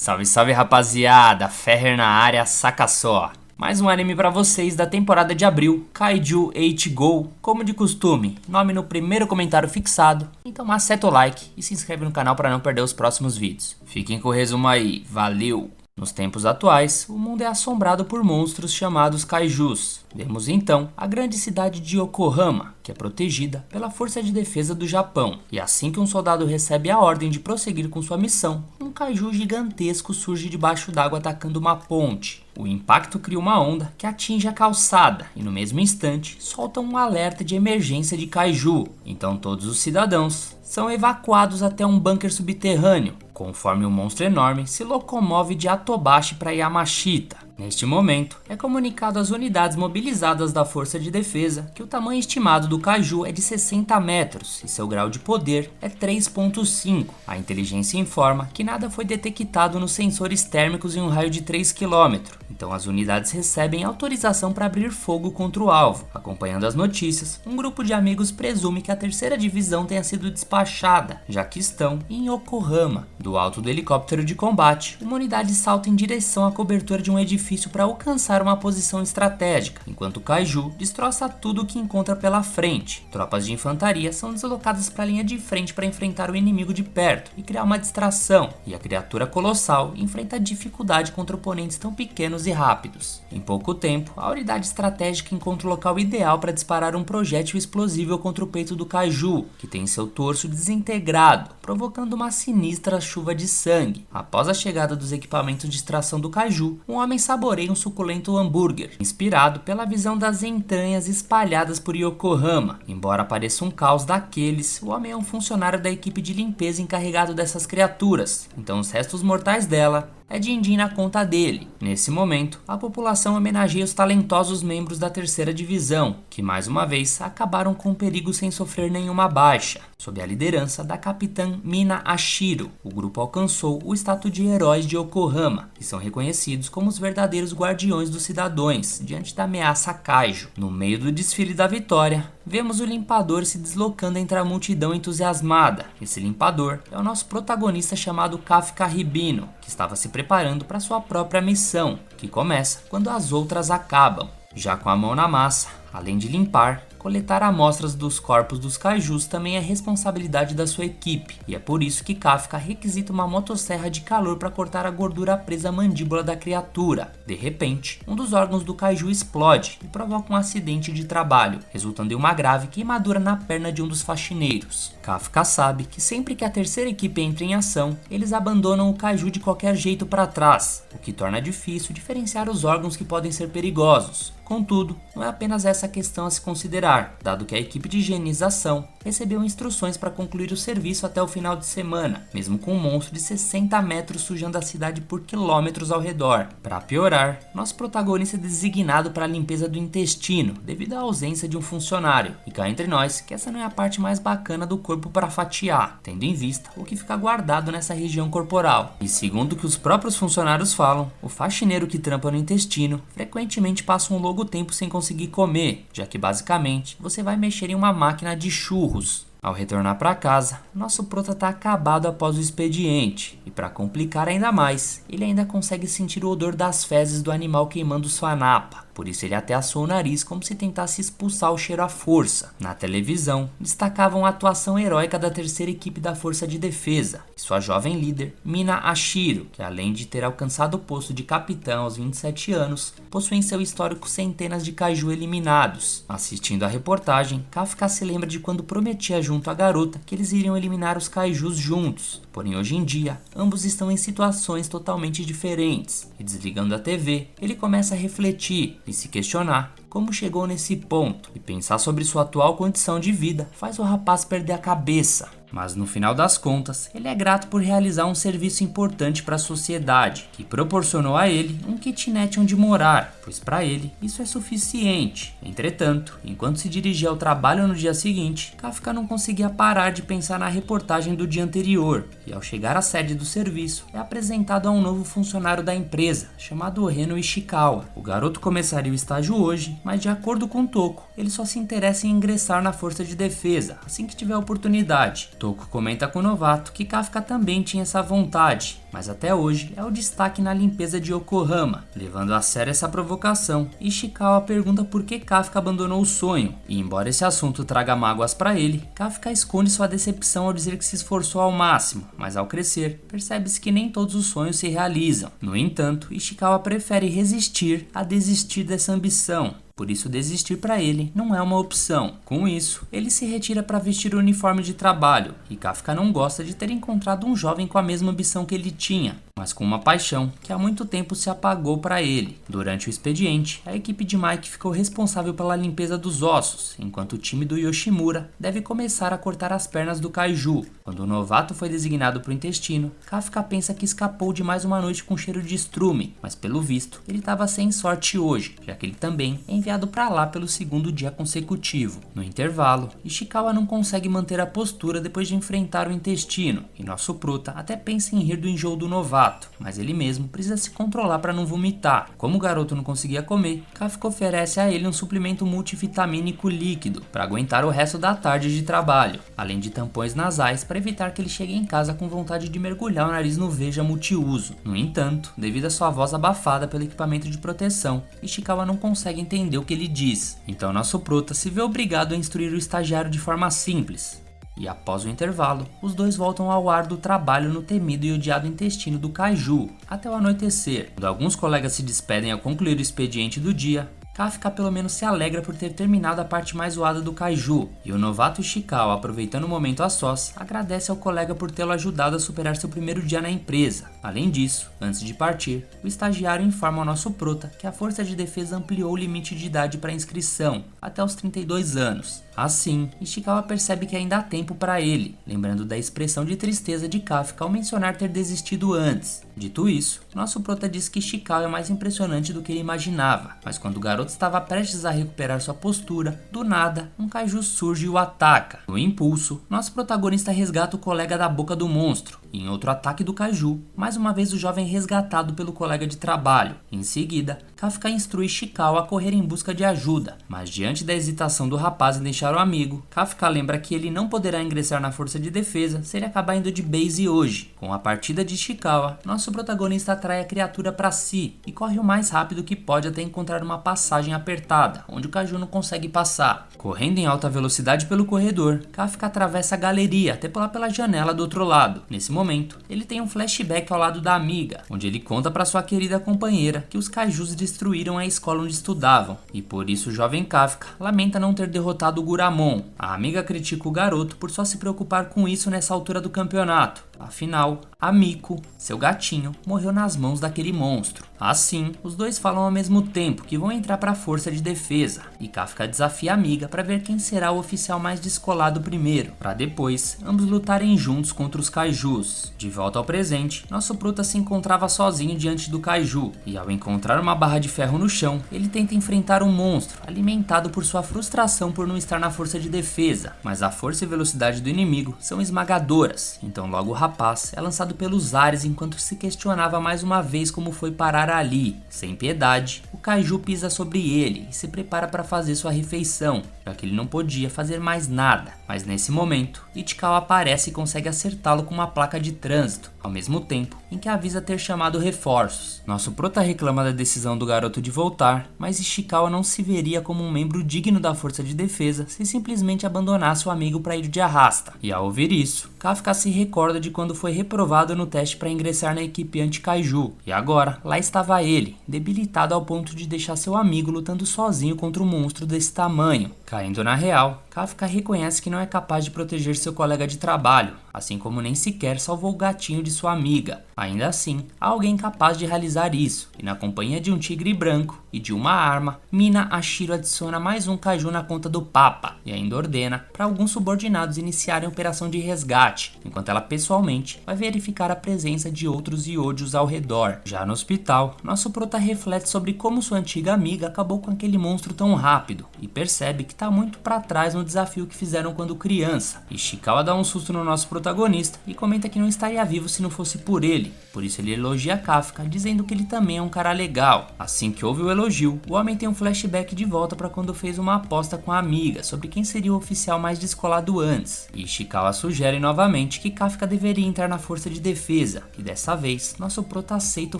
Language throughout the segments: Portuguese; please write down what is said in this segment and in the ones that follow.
Salve, salve rapaziada, Ferrer na área, saca só. Mais um anime pra vocês da temporada de abril, Kaiju 8 Go. Como de costume, nome no primeiro comentário fixado. Então acerta o like e se inscreve no canal pra não perder os próximos vídeos. Fiquem com o resumo aí, valeu! Nos tempos atuais, o mundo é assombrado por monstros chamados Kaijus. Vemos então a grande cidade de Yokohama, que é protegida pela Força de Defesa do Japão. E assim que um soldado recebe a ordem de prosseguir com sua missão, um Kaiju gigantesco surge debaixo d'água atacando uma ponte. O impacto cria uma onda que atinge a calçada e no mesmo instante solta um alerta de emergência de Kaiju. Então todos os cidadãos são evacuados até um bunker subterrâneo, conforme o monstro enorme se locomove de Atobashi para Yamashita. Neste momento, é comunicado às unidades mobilizadas da Força de Defesa que o tamanho estimado do Kaiju é de 60 metros e seu grau de poder é 3.5. A inteligência informa que nada foi detectado nos sensores térmicos em um raio de 3 km, então as unidades recebem autorização para abrir fogo contra o alvo. Acompanhando as notícias, um grupo de amigos presume que a terceira divisão tenha sido despachada, já que estão em Yokohama. Do alto do helicóptero de combate, uma unidade salta em direção à cobertura de um edifício para alcançar uma posição estratégica, enquanto o Kaiju destroça tudo o que encontra pela frente. Tropas de infantaria são deslocadas para a linha de frente para enfrentar o inimigo de perto e criar uma distração, e a criatura colossal enfrenta dificuldade contra oponentes tão pequenos e rápidos. Em pouco tempo, a unidade estratégica encontra o local ideal para disparar um projétil explosivo contra o peito do Kaiju, que tem seu torso desintegrado, provocando uma sinistra chuva de sangue. Após a chegada dos equipamentos de extração do Kaiju, um homem saboreia um suculento hambúrguer, inspirado pela visão das entranhas espalhadas por Yokohama. Embora pareça um caos daqueles, o homem é um funcionário da equipe de limpeza encarregado dessas criaturas, então os restos mortais dela é din-din na conta dele. Nesse momento, a população homenageia os talentosos membros da terceira divisão, que mais uma vez acabaram com o perigo sem sofrer nenhuma baixa. Sob a liderança da capitã Mina Ashiro, o grupo alcançou o status de heróis de Yokohama, que são reconhecidos como os verdadeiros guardiões dos cidadãos diante da ameaça Kaiju. No meio do desfile da vitória, vemos o limpador se deslocando entre a multidão entusiasmada. Esse limpador é o nosso protagonista chamado Kafka Ribino, que estava se preparando para sua própria missão, que começa quando as outras acabam. Já com a mão na massa, além de limpar, coletar amostras dos corpos dos Kaijus também é responsabilidade da sua equipe, e é por isso que Kafka requisita uma motosserra de calor para cortar a gordura presa à mandíbula da criatura. De repente, um dos órgãos do Kaiju explode e provoca um acidente de trabalho, resultando em uma grave queimadura na perna de um dos faxineiros. Kafka sabe que sempre que a terceira equipe entra em ação, eles abandonam o Kaiju de qualquer jeito para trás, o que torna difícil diferenciar os órgãos que podem ser perigosos. Contudo, não é apenas essa questão a se considerar, dado que a equipe de higienização recebeu instruções para concluir o serviço até o final de semana, mesmo com um monstro de 60 metros sujando a cidade por quilômetros ao redor. Para piorar, nosso protagonista é designado para a limpeza do intestino, devido à ausência de um funcionário. E cá entre nós, que essa não é a parte mais bacana do corpo para fatiar, tendo em vista o que fica guardado nessa região corporal. E segundo o que os próprios funcionários falam, o faxineiro que trampa no intestino frequentemente passa um longo tempo sem conseguir comer, já que basicamente você vai mexer em uma máquina de churros. Ao retornar para casa, nosso prota está acabado após o expediente, e para complicar ainda mais, ele ainda consegue sentir o odor das fezes do animal queimando sua napa. Por isso ele até assou o nariz como se tentasse expulsar o cheiro à força. Na televisão, destacavam a atuação heróica da terceira equipe da Força de Defesa e sua jovem líder, Mina Ashiro, que além de ter alcançado o posto de capitão aos 27 anos, possui em seu histórico centenas de Kaiju eliminados. Assistindo a reportagem, Kafka se lembra de quando prometia junto à garota que eles iriam eliminar os Kaijus juntos. Porém hoje em dia, ambos estão em situações totalmente diferentes, e desligando a TV, ele começa a refletir e se questionar como chegou nesse ponto, e pensar sobre sua atual condição de vida faz o rapaz perder a cabeça. Mas no final das contas, ele é grato por realizar um serviço importante para a sociedade, que proporcionou a ele um kitnet onde morar, pois para ele isso é suficiente. Entretanto, enquanto se dirigia ao trabalho no dia seguinte, Kafka não conseguia parar de pensar na reportagem do dia anterior, e ao chegar à sede do serviço, é apresentado a um novo funcionário da empresa, chamado Reno Ishikawa. O garoto começaria o estágio hoje, mas de acordo com Toko, ele só se interessa em ingressar na Força de Defesa assim que tiver oportunidade. Toko comenta com o novato que Kafka também tinha essa vontade, mas até hoje é o destaque na limpeza de Yokohama. Levando a sério essa provocação, Ishikawa pergunta por que Kafka abandonou o sonho, e embora esse assunto traga mágoas para ele, Kafka esconde sua decepção ao dizer que se esforçou ao máximo, mas ao crescer, percebe-se que nem todos os sonhos se realizam. No entanto, Ishikawa prefere resistir a desistir dessa ambição. Por isso, desistir para ele não é uma opção. Com isso, ele se retira para vestir o uniforme de trabalho, e Kafka não gosta de ter encontrado um jovem com a mesma ambição que ele tinha, mas com uma paixão que há muito tempo se apagou para ele. Durante o expediente, a equipe de Mike ficou responsável pela limpeza dos ossos, enquanto o time do Yoshimura deve começar a cortar as pernas do Kaiju. Quando o novato foi designado para o intestino, Kafka pensa que escapou de mais uma noite com cheiro de estrume, mas pelo visto, ele estava sem sorte hoje, já que ele também é enviado para lá pelo segundo dia consecutivo. No intervalo, Ishikawa não consegue manter a postura depois de enfrentar o intestino, e nosso prota até pensa em rir do enjoo do novato, mas ele mesmo precisa se controlar para não vomitar. Como o garoto não conseguia comer, Kafka oferece a ele um suplemento multivitamínico líquido para aguentar o resto da tarde de trabalho, além de tampões nasais para evitar que ele chegue em casa com vontade de mergulhar o nariz no Veja multiuso. No entanto, devido à sua voz abafada pelo equipamento de proteção, Ishikawa não consegue entender o que ele diz. Então nosso prota se vê obrigado a instruir o estagiário de forma simples. E após o intervalo, os dois voltam ao ar do trabalho no temido e odiado intestino do Kaiju, até o anoitecer. Quando alguns colegas se despedem ao concluir o expediente do dia, Kafka pelo menos se alegra por ter terminado a parte mais zoada do Kaiju, e o novato Ishikawa, aproveitando o momento a sós, agradece ao colega por tê-lo ajudado a superar seu primeiro dia na empresa. Além disso, antes de partir, o estagiário informa ao nosso prota que a Força de Defesa ampliou o limite de idade para inscrição, até os 32 anos. Assim, Ishikawa percebe que ainda há tempo para ele, lembrando da expressão de tristeza de Kafka ao mencionar ter desistido antes. Dito isso, nosso prota diz que Ishikawa é mais impressionante do que ele imaginava, mas quando o garoto estava prestes a recuperar sua postura, do nada, um Kaiju surge e o ataca. No impulso, nosso protagonista resgata o colega da boca do monstro, e em outro ataque do Kaiju, mais uma vez o jovem é resgatado pelo colega de trabalho. Em seguida, Kafka instrui Ishikawa a correr em busca de ajuda, mas diante da hesitação do rapaz em deixar o amigo, Kafka lembra que ele não poderá ingressar na força de defesa se ele acabar indo de base hoje. Com a partida de Ishikawa, nosso protagonista atrai a criatura para si e corre o mais rápido que pode até encontrar uma passagem apertada, onde o Kaiju não consegue passar. Correndo em alta velocidade pelo corredor, Kafka atravessa a galeria até pular pela janela do outro lado. Nesse momento, ele tem um flashback ao lado da amiga, onde ele conta para sua querida companheira que os Kaijus destruíram a escola onde estudavam, e por isso o jovem Kafka lamenta não ter derrotado o Guramon. A amiga critica o garoto por só se preocupar com isso nessa altura do campeonato. Afinal, a Miko, seu gatinho, morreu nas mãos daquele monstro. Assim, os dois falam ao mesmo tempo que vão entrar para a força de defesa, e Kafka desafia a amiga para ver quem será o oficial mais descolado primeiro, para depois ambos lutarem juntos contra os Kaijus. De volta ao presente, nosso prota se encontrava sozinho diante do Kaiju, e ao encontrar uma barra de ferro no chão, ele tenta enfrentar um monstro, alimentado por sua frustração por não estar na força de defesa, mas a força e velocidade do inimigo são esmagadoras, então logo o rapaz é lançado pelos ares enquanto se questionava mais uma vez como foi parar ali. Sem piedade, o Kaiju pisa sobre ele e se prepara para fazer sua refeição, já que ele não podia fazer mais nada. Mas nesse momento, Ichikawa aparece e consegue acertá-lo com uma placa de trânsito, ao mesmo tempo em que avisa ter chamado reforços. Nosso prota reclama da decisão do garoto de voltar, mas Ishikawa não se veria como um membro digno da força de defesa se simplesmente abandonasse o amigo para ir de arrasta. E ao ouvir isso, Kafka se recorda de quando foi reprovado no teste para ingressar na equipe anti-Kaiju, e agora lá estava ele, debilitado ao ponto de deixar seu amigo lutando sozinho contra um monstro desse tamanho. Caindo na real, Kafka reconhece que não é capaz de proteger seu colega de trabalho, assim como nem sequer salvou o gatinho de sua amiga. Ainda assim, há alguém capaz de realizar isso, e na companhia de um tigre branco e de uma arma, Mina Ashiro adiciona mais um Kaiju na conta do Papa, e ainda ordena para alguns subordinados iniciarem a operação de resgate, enquanto ela pessoalmente vai verificar a presença de outros Yojus ao redor. Já no hospital, nosso prota reflete sobre como sua antiga amiga acabou com aquele monstro tão rápido, e percebe que que tá muito pra trás no desafio que fizeram quando criança. Ishikawa dá um susto no nosso protagonista e comenta que não estaria vivo se não fosse por ele. Por isso ele elogia Kafka, dizendo que ele também é um cara legal. Assim que ouve o elogio, o homem tem um flashback de volta para quando fez uma aposta com a amiga sobre quem seria o oficial mais descolado antes. E Ishikawa sugere novamente que Kafka deveria entrar na força de defesa, e dessa vez, nosso prota aceita o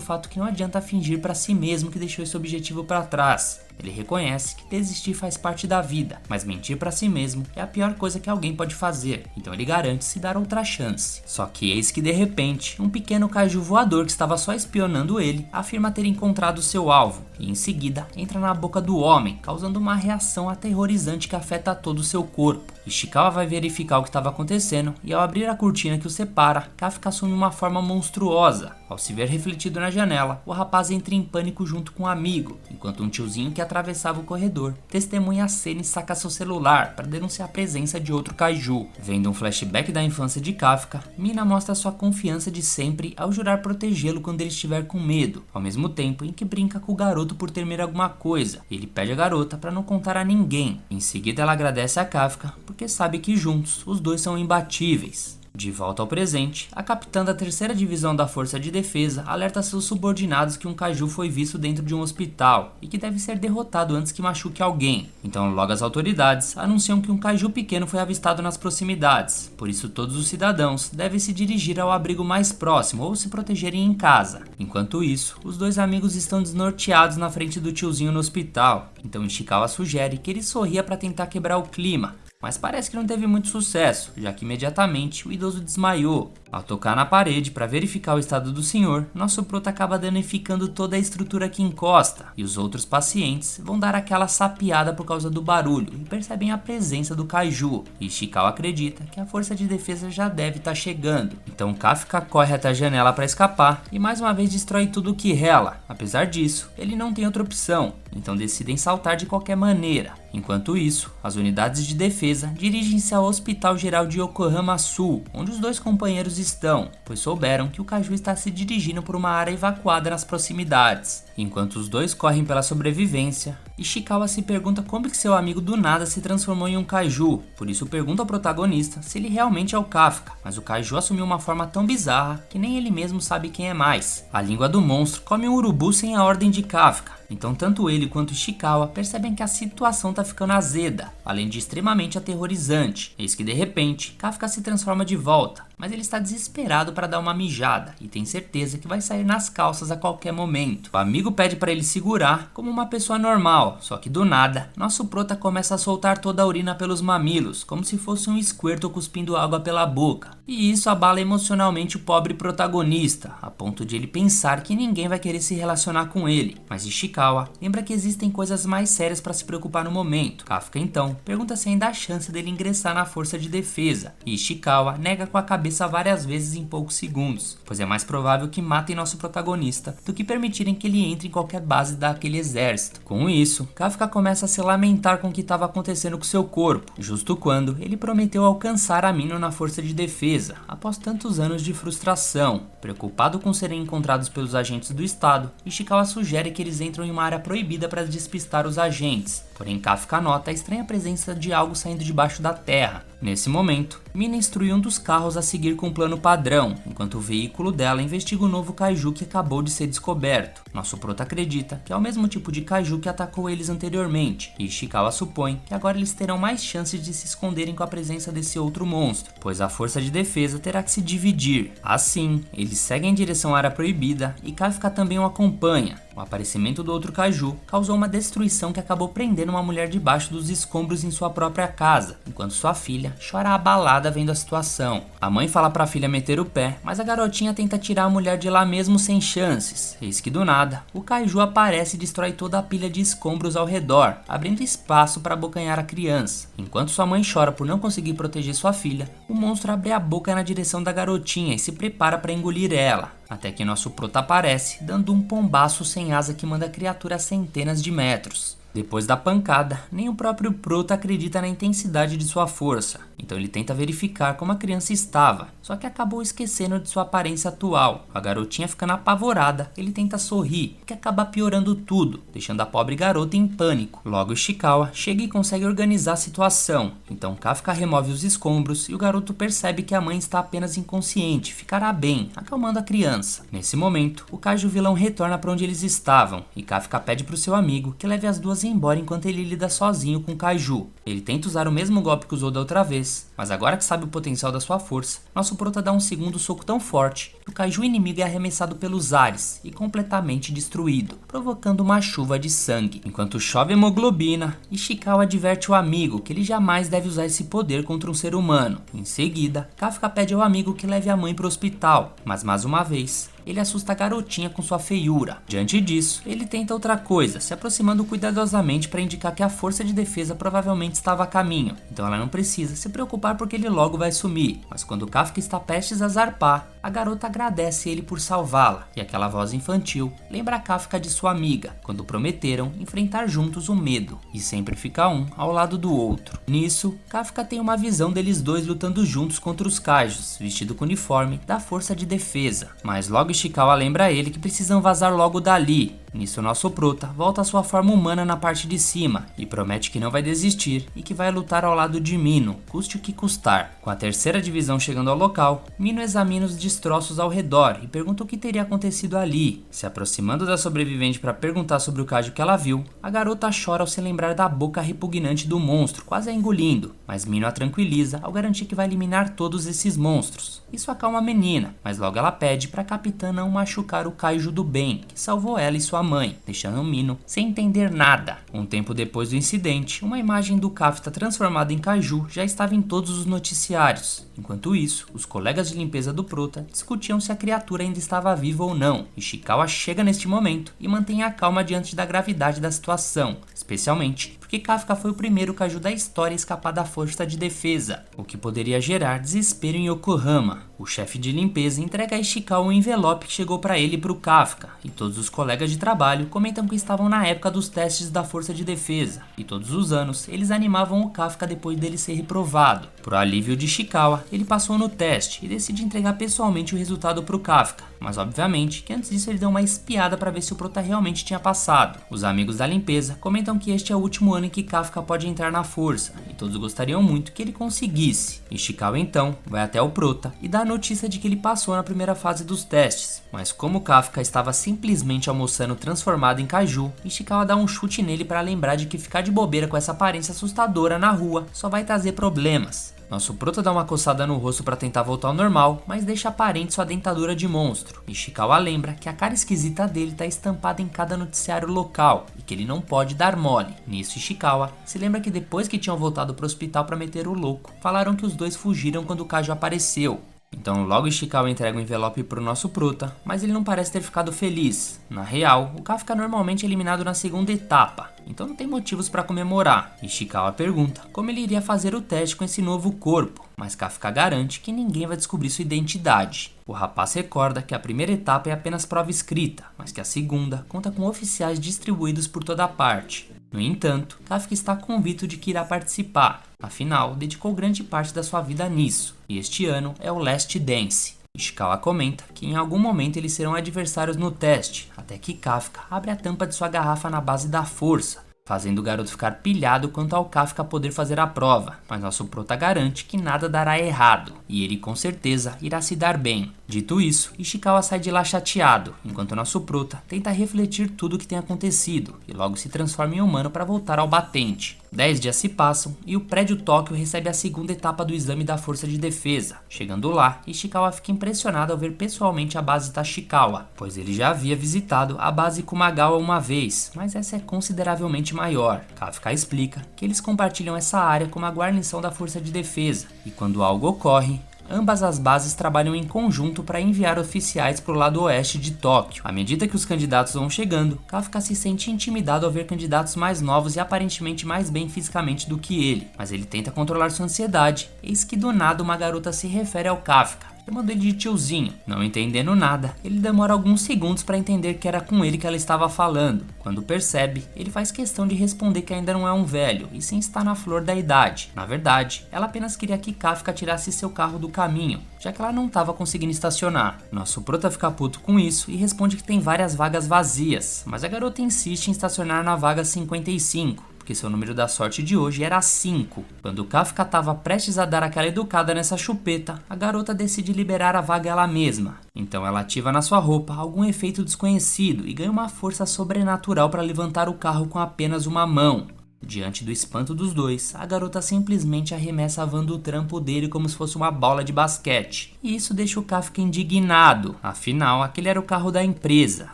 fato que não adianta fingir para si mesmo que deixou esse objetivo para trás. Ele reconhece que desistir faz parte da vida, mas mentir pra si mesmo é a pior coisa que alguém pode fazer, então ele garante se dar outra chance. Só que eis que de repente, um pequeno kaiju voador que estava só espionando ele, afirma ter encontrado seu alvo, e em seguida entra na boca do homem, causando uma reação aterrorizante que afeta todo o seu corpo. Ishikawa vai verificar o que estava acontecendo, e ao abrir a cortina que o separa, Kafka assume uma forma monstruosa. Ao se ver refletido na janela, o rapaz entra em pânico junto com um amigo, enquanto um tiozinho que atravessava o corredor testemunha a cena e saca seu celular para denunciar a presença de outro kaiju. Vendo um flashback da infância de Kafka, Mina mostra sua confiança de sempre ao jurar protegê-lo quando ele estiver com medo, ao mesmo tempo em que brinca com o garoto por temer alguma coisa. Ele pede a garota para não contar a ninguém. Em seguida ela agradece a Kafka porque sabe que juntos os dois são imbatíveis. De volta ao presente, a capitã da 3ª Divisão da Força de Defesa alerta seus subordinados que um kaiju foi visto dentro de um hospital e que deve ser derrotado antes que machuque alguém. Então logo as autoridades anunciam que um kaiju pequeno foi avistado nas proximidades, por isso todos os cidadãos devem se dirigir ao abrigo mais próximo ou se protegerem em casa. Enquanto isso, os dois amigos estão desnorteados na frente do tiozinho no hospital, então Ishikawa sugere que ele sorria para tentar quebrar o clima, mas parece que não teve muito sucesso, já que imediatamente o idoso desmaiou. Ao tocar na parede para verificar o estado do senhor, nosso prota acaba danificando toda a estrutura que encosta, e os outros pacientes vão dar aquela sapiada por causa do barulho e percebem a presença do kaiju. E Ishikawa acredita que a força de defesa já deve estar chegando. Então Kafka corre até a janela para escapar e mais uma vez destrói tudo que rela. Apesar disso, ele não tem outra opção, então decidem saltar de qualquer maneira. Enquanto isso, as unidades de defesa dirigem-se ao Hospital Geral de Yokohama Sul, onde os dois companheiros estão, pois souberam que o kaiju está se dirigindo por uma área evacuada nas proximidades. Enquanto os dois correm pela sobrevivência, Ishikawa se pergunta como que seu amigo do nada se transformou em um kaiju, por isso pergunta ao protagonista se ele realmente é o Kafka, mas o kaiju assumiu uma forma tão bizarra que nem ele mesmo sabe quem é mais. A língua do monstro come um urubu sem a ordem de Kafka, então tanto ele quanto Ishikawa percebem que a situação tá ficando azeda, além de extremamente aterrorizante. Eis que de repente, Kafka se transforma de volta, mas ele está desesperado para dar uma mijada e tem certeza que vai sair nas calças a qualquer momento. O amigo pede para ele segurar como uma pessoa normal, só que do nada, nosso prota começa a soltar toda a urina pelos mamilos, como se fosse um esquerdo cuspindo água pela boca. E isso abala emocionalmente o pobre protagonista, a ponto de ele pensar que ninguém vai querer se relacionar com ele. Mas Ishikawa lembra que existem coisas mais sérias para se preocupar no momento. Kafka então pergunta se ainda há chance dele ingressar na força de defesa, e Ishikawa nega com a cabeça várias vezes em poucos segundos, pois é mais provável que matem nosso protagonista do que permitirem que ele entre em qualquer base daquele exército. Com isso, Kafka começa a se lamentar com o que estava acontecendo com seu corpo, justo quando ele prometeu alcançar a Mino na força de defesa, após tantos anos de frustração. Preocupado com serem encontrados pelos agentes do Estado, Ishikawa sugere que eles entram em uma área proibida para despistar os agentes, porém Kafka nota a estranha presença de algo saindo debaixo da terra. Nesse momento, Mina instrui um dos carros a seguir com um plano padrão, enquanto o veículo dela investiga o novo kaiju que acabou de ser descoberto. Nosso prota acredita que é o mesmo tipo de kaiju que atacou eles anteriormente, e Ishikawa supõe que agora eles terão mais chances de se esconderem com a presença desse outro monstro, pois a força de defesa terá que se dividir. Assim, eles seguem em direção à área proibida e Kafka também o acompanha. O aparecimento do outro kaiju causou uma destruição que acabou prendendo uma mulher debaixo dos escombros em sua própria casa, enquanto sua filha chora abalada vendo a situação. A mãe fala para a filha meter o pé, mas a garotinha tenta tirar a mulher de lá mesmo sem chances. Eis que do nada, o kaiju aparece e destrói toda a pilha de escombros ao redor, abrindo espaço para abocanhar a criança. Enquanto sua mãe chora por não conseguir proteger sua filha, o monstro abre a boca na direção da garotinha e se prepara para engolir ela. Até que nosso prota aparece, dando um pombaço sem asa que manda a criatura a centenas de metros. Depois da pancada, nem o próprio Prota acredita na intensidade de sua força, então ele tenta verificar como a criança estava, só que acabou esquecendo de sua aparência atual. A garotinha ficando apavorada, ele tenta sorrir, que acaba piorando tudo, deixando a pobre garota em pânico. Logo Ishikawa chega e consegue organizar a situação, então Kafka remove os escombros e o garoto percebe que a mãe está apenas inconsciente, ficará bem, acalmando a criança. Nesse momento, o Kaiju vilão retorna para onde eles estavam e Kafka pede para o seu amigo que leve as duas embora enquanto ele lida sozinho com o Kaiju. Ele tenta usar o mesmo golpe que usou da outra vez, mas agora que sabe o potencial da sua força, nosso prota dá um segundo soco tão forte que o Kaiju inimigo é arremessado pelos ares e completamente destruído, provocando uma chuva de sangue. Enquanto chove hemoglobina, Ishikawa adverte o amigo que ele jamais deve usar esse poder contra um ser humano. Em seguida, Kafka pede ao amigo que leve a mãe para o hospital, mas mais uma vez, ele assusta a garotinha com sua feiura. Diante disso, ele tenta outra coisa, se aproximando cuidadosamente para indicar que a força de defesa provavelmente estava a caminho, então ela não precisa se preocupar porque ele logo vai sumir. Mas quando Kafka está prestes a zarpar, a garota agradece ele por salvá-la, e aquela voz infantil lembra Kafka de sua amiga, quando prometeram enfrentar juntos o medo, e sempre ficar um ao lado do outro. Nisso, Kafka tem uma visão deles dois lutando juntos contra os Kaijus, vestido com o uniforme da força de defesa, mas logo Ishikawa lembra a ele que precisam vazar logo dali. Nisso nosso prota volta à sua forma humana na parte de cima e promete que não vai desistir e que vai lutar ao lado de Mino, custe o que custar. Com a terceira divisão chegando ao local, Mino examina os destroços ao redor e pergunta o que teria acontecido ali. Se aproximando da sobrevivente para perguntar sobre o Kaiju que ela viu, a garota chora ao se lembrar da boca repugnante do monstro, quase a engolindo, mas Mino a tranquiliza ao garantir que vai eliminar todos esses monstros. Isso acalma a menina, mas logo ela pede para a capitã não machucar o Kaiju do bem, que salvou ela e sua mãe, deixando o Mino sem entender nada. Um tempo depois do incidente, uma imagem do Kafka transformado em Kaiju já estava em todos os noticiários. Enquanto isso, os colegas de limpeza do Prota discutiam se a criatura ainda estava viva ou não. Ishikawa chega neste momento e mantém a calma diante da gravidade da situação, especialmente porque Kafka foi o primeiro Kaiju da história a escapar da força de defesa, o que poderia gerar desespero em Yokohama. O chefe de limpeza entrega a Ishikawa um envelope que chegou para ele e para o Kafka, e todos os colegas de trabalho comentam que estavam na época dos testes da força de defesa, e todos os anos eles animavam o Kafka depois dele ser reprovado. Por alívio de Ishikawa, ele passou no teste e decide entregar pessoalmente o resultado para o Kafka, mas obviamente que antes disso ele deu uma espiada para ver se o Prota realmente tinha passado. Os amigos da limpeza comentam que este é o último ano em que Kafka pode entrar na força, e todos gostariam muito que ele conseguisse. Ishikawa então vai até o Prota e dá a notícia de que ele passou na primeira fase dos testes, mas como Kafka estava simplesmente almoçando transformado em Kaiju, Ishikawa dá um chute nele para lembrar de que ficar de bobeira com essa aparência assustadora na rua só vai trazer problemas. Nosso Prota dá uma coçada no rosto para tentar voltar ao normal, mas deixa aparente sua dentadura de monstro. Ishikawa lembra que a cara esquisita dele está estampada em cada noticiário local e que ele não pode dar mole. Nisso, Ishikawa se lembra que depois que tinham voltado para o hospital para meter o louco, falaram que os dois fugiram quando o Kaiju apareceu. Então logo Ishikawa entrega o envelope pro nosso Prota, mas ele não parece ter ficado feliz. Na real, o Kafka é normalmente eliminado na segunda etapa, então não tem motivos para comemorar. Ishikawa pergunta como ele iria fazer o teste com esse novo corpo, mas Kafka garante que ninguém vai descobrir sua identidade. O rapaz recorda que a primeira etapa é apenas prova escrita, mas que a segunda conta com oficiais distribuídos por toda parte. No entanto, Kafka está convicto de que irá participar, afinal, dedicou grande parte da sua vida nisso, e este ano é o Last Dance. Ishikawa comenta que em algum momento eles serão adversários no teste, até que Kafka abre a tampa de sua garrafa na base da força, fazendo o garoto ficar pilhado quanto ao Kafka poder fazer a prova, mas nosso Prota garante que nada dará errado, e ele com certeza irá se dar bem. Dito isso, Ishikawa sai de lá chateado, enquanto nosso Prota tenta refletir tudo o que tem acontecido, e logo se transforma em humano para voltar ao batente. 10 dias se passam e o prédio Tóquio recebe a segunda etapa do exame da força de defesa. Chegando lá, Ishikawa fica impressionado ao ver pessoalmente a base Tashikawa, pois ele já havia visitado a base Kumagawa uma vez, mas essa é consideravelmente maior. Kafka explica que eles compartilham essa área com a guarnição da força de defesa, e quando algo ocorre, ambas as bases trabalham em conjunto para enviar oficiais para o lado oeste de Tóquio. À medida que os candidatos vão chegando, Kafka se sente intimidado ao ver candidatos mais novos e aparentemente mais bem fisicamente do que ele, mas ele tenta controlar sua ansiedade. Eis que do nada uma garota se refere ao Kafka chamando ele de tiozinho. Não entendendo nada, ele demora alguns segundos para entender que era com ele que ela estava falando. Quando percebe, ele faz questão de responder que ainda não é um velho, e sim está na flor da idade. Na verdade, ela apenas queria que Kafka tirasse seu carro do caminho, já que ela não estava conseguindo estacionar. Nosso prota fica puto com isso e responde que tem várias vagas vazias, mas a garota insiste em estacionar na vaga 55. Porque seu número da sorte de hoje era 5. Quando Kafka estava prestes a dar aquela educada nessa chupeta, a garota decide liberar a vaga ela mesma. Então ela ativa na sua roupa algum efeito desconhecido e ganha uma força sobrenatural para levantar o carro com apenas uma mão. Diante do espanto dos dois, a garota simplesmente arremessa a van do trampo dele como se fosse uma bola de basquete. E isso deixa o Kafka indignado, afinal aquele era o carro da empresa.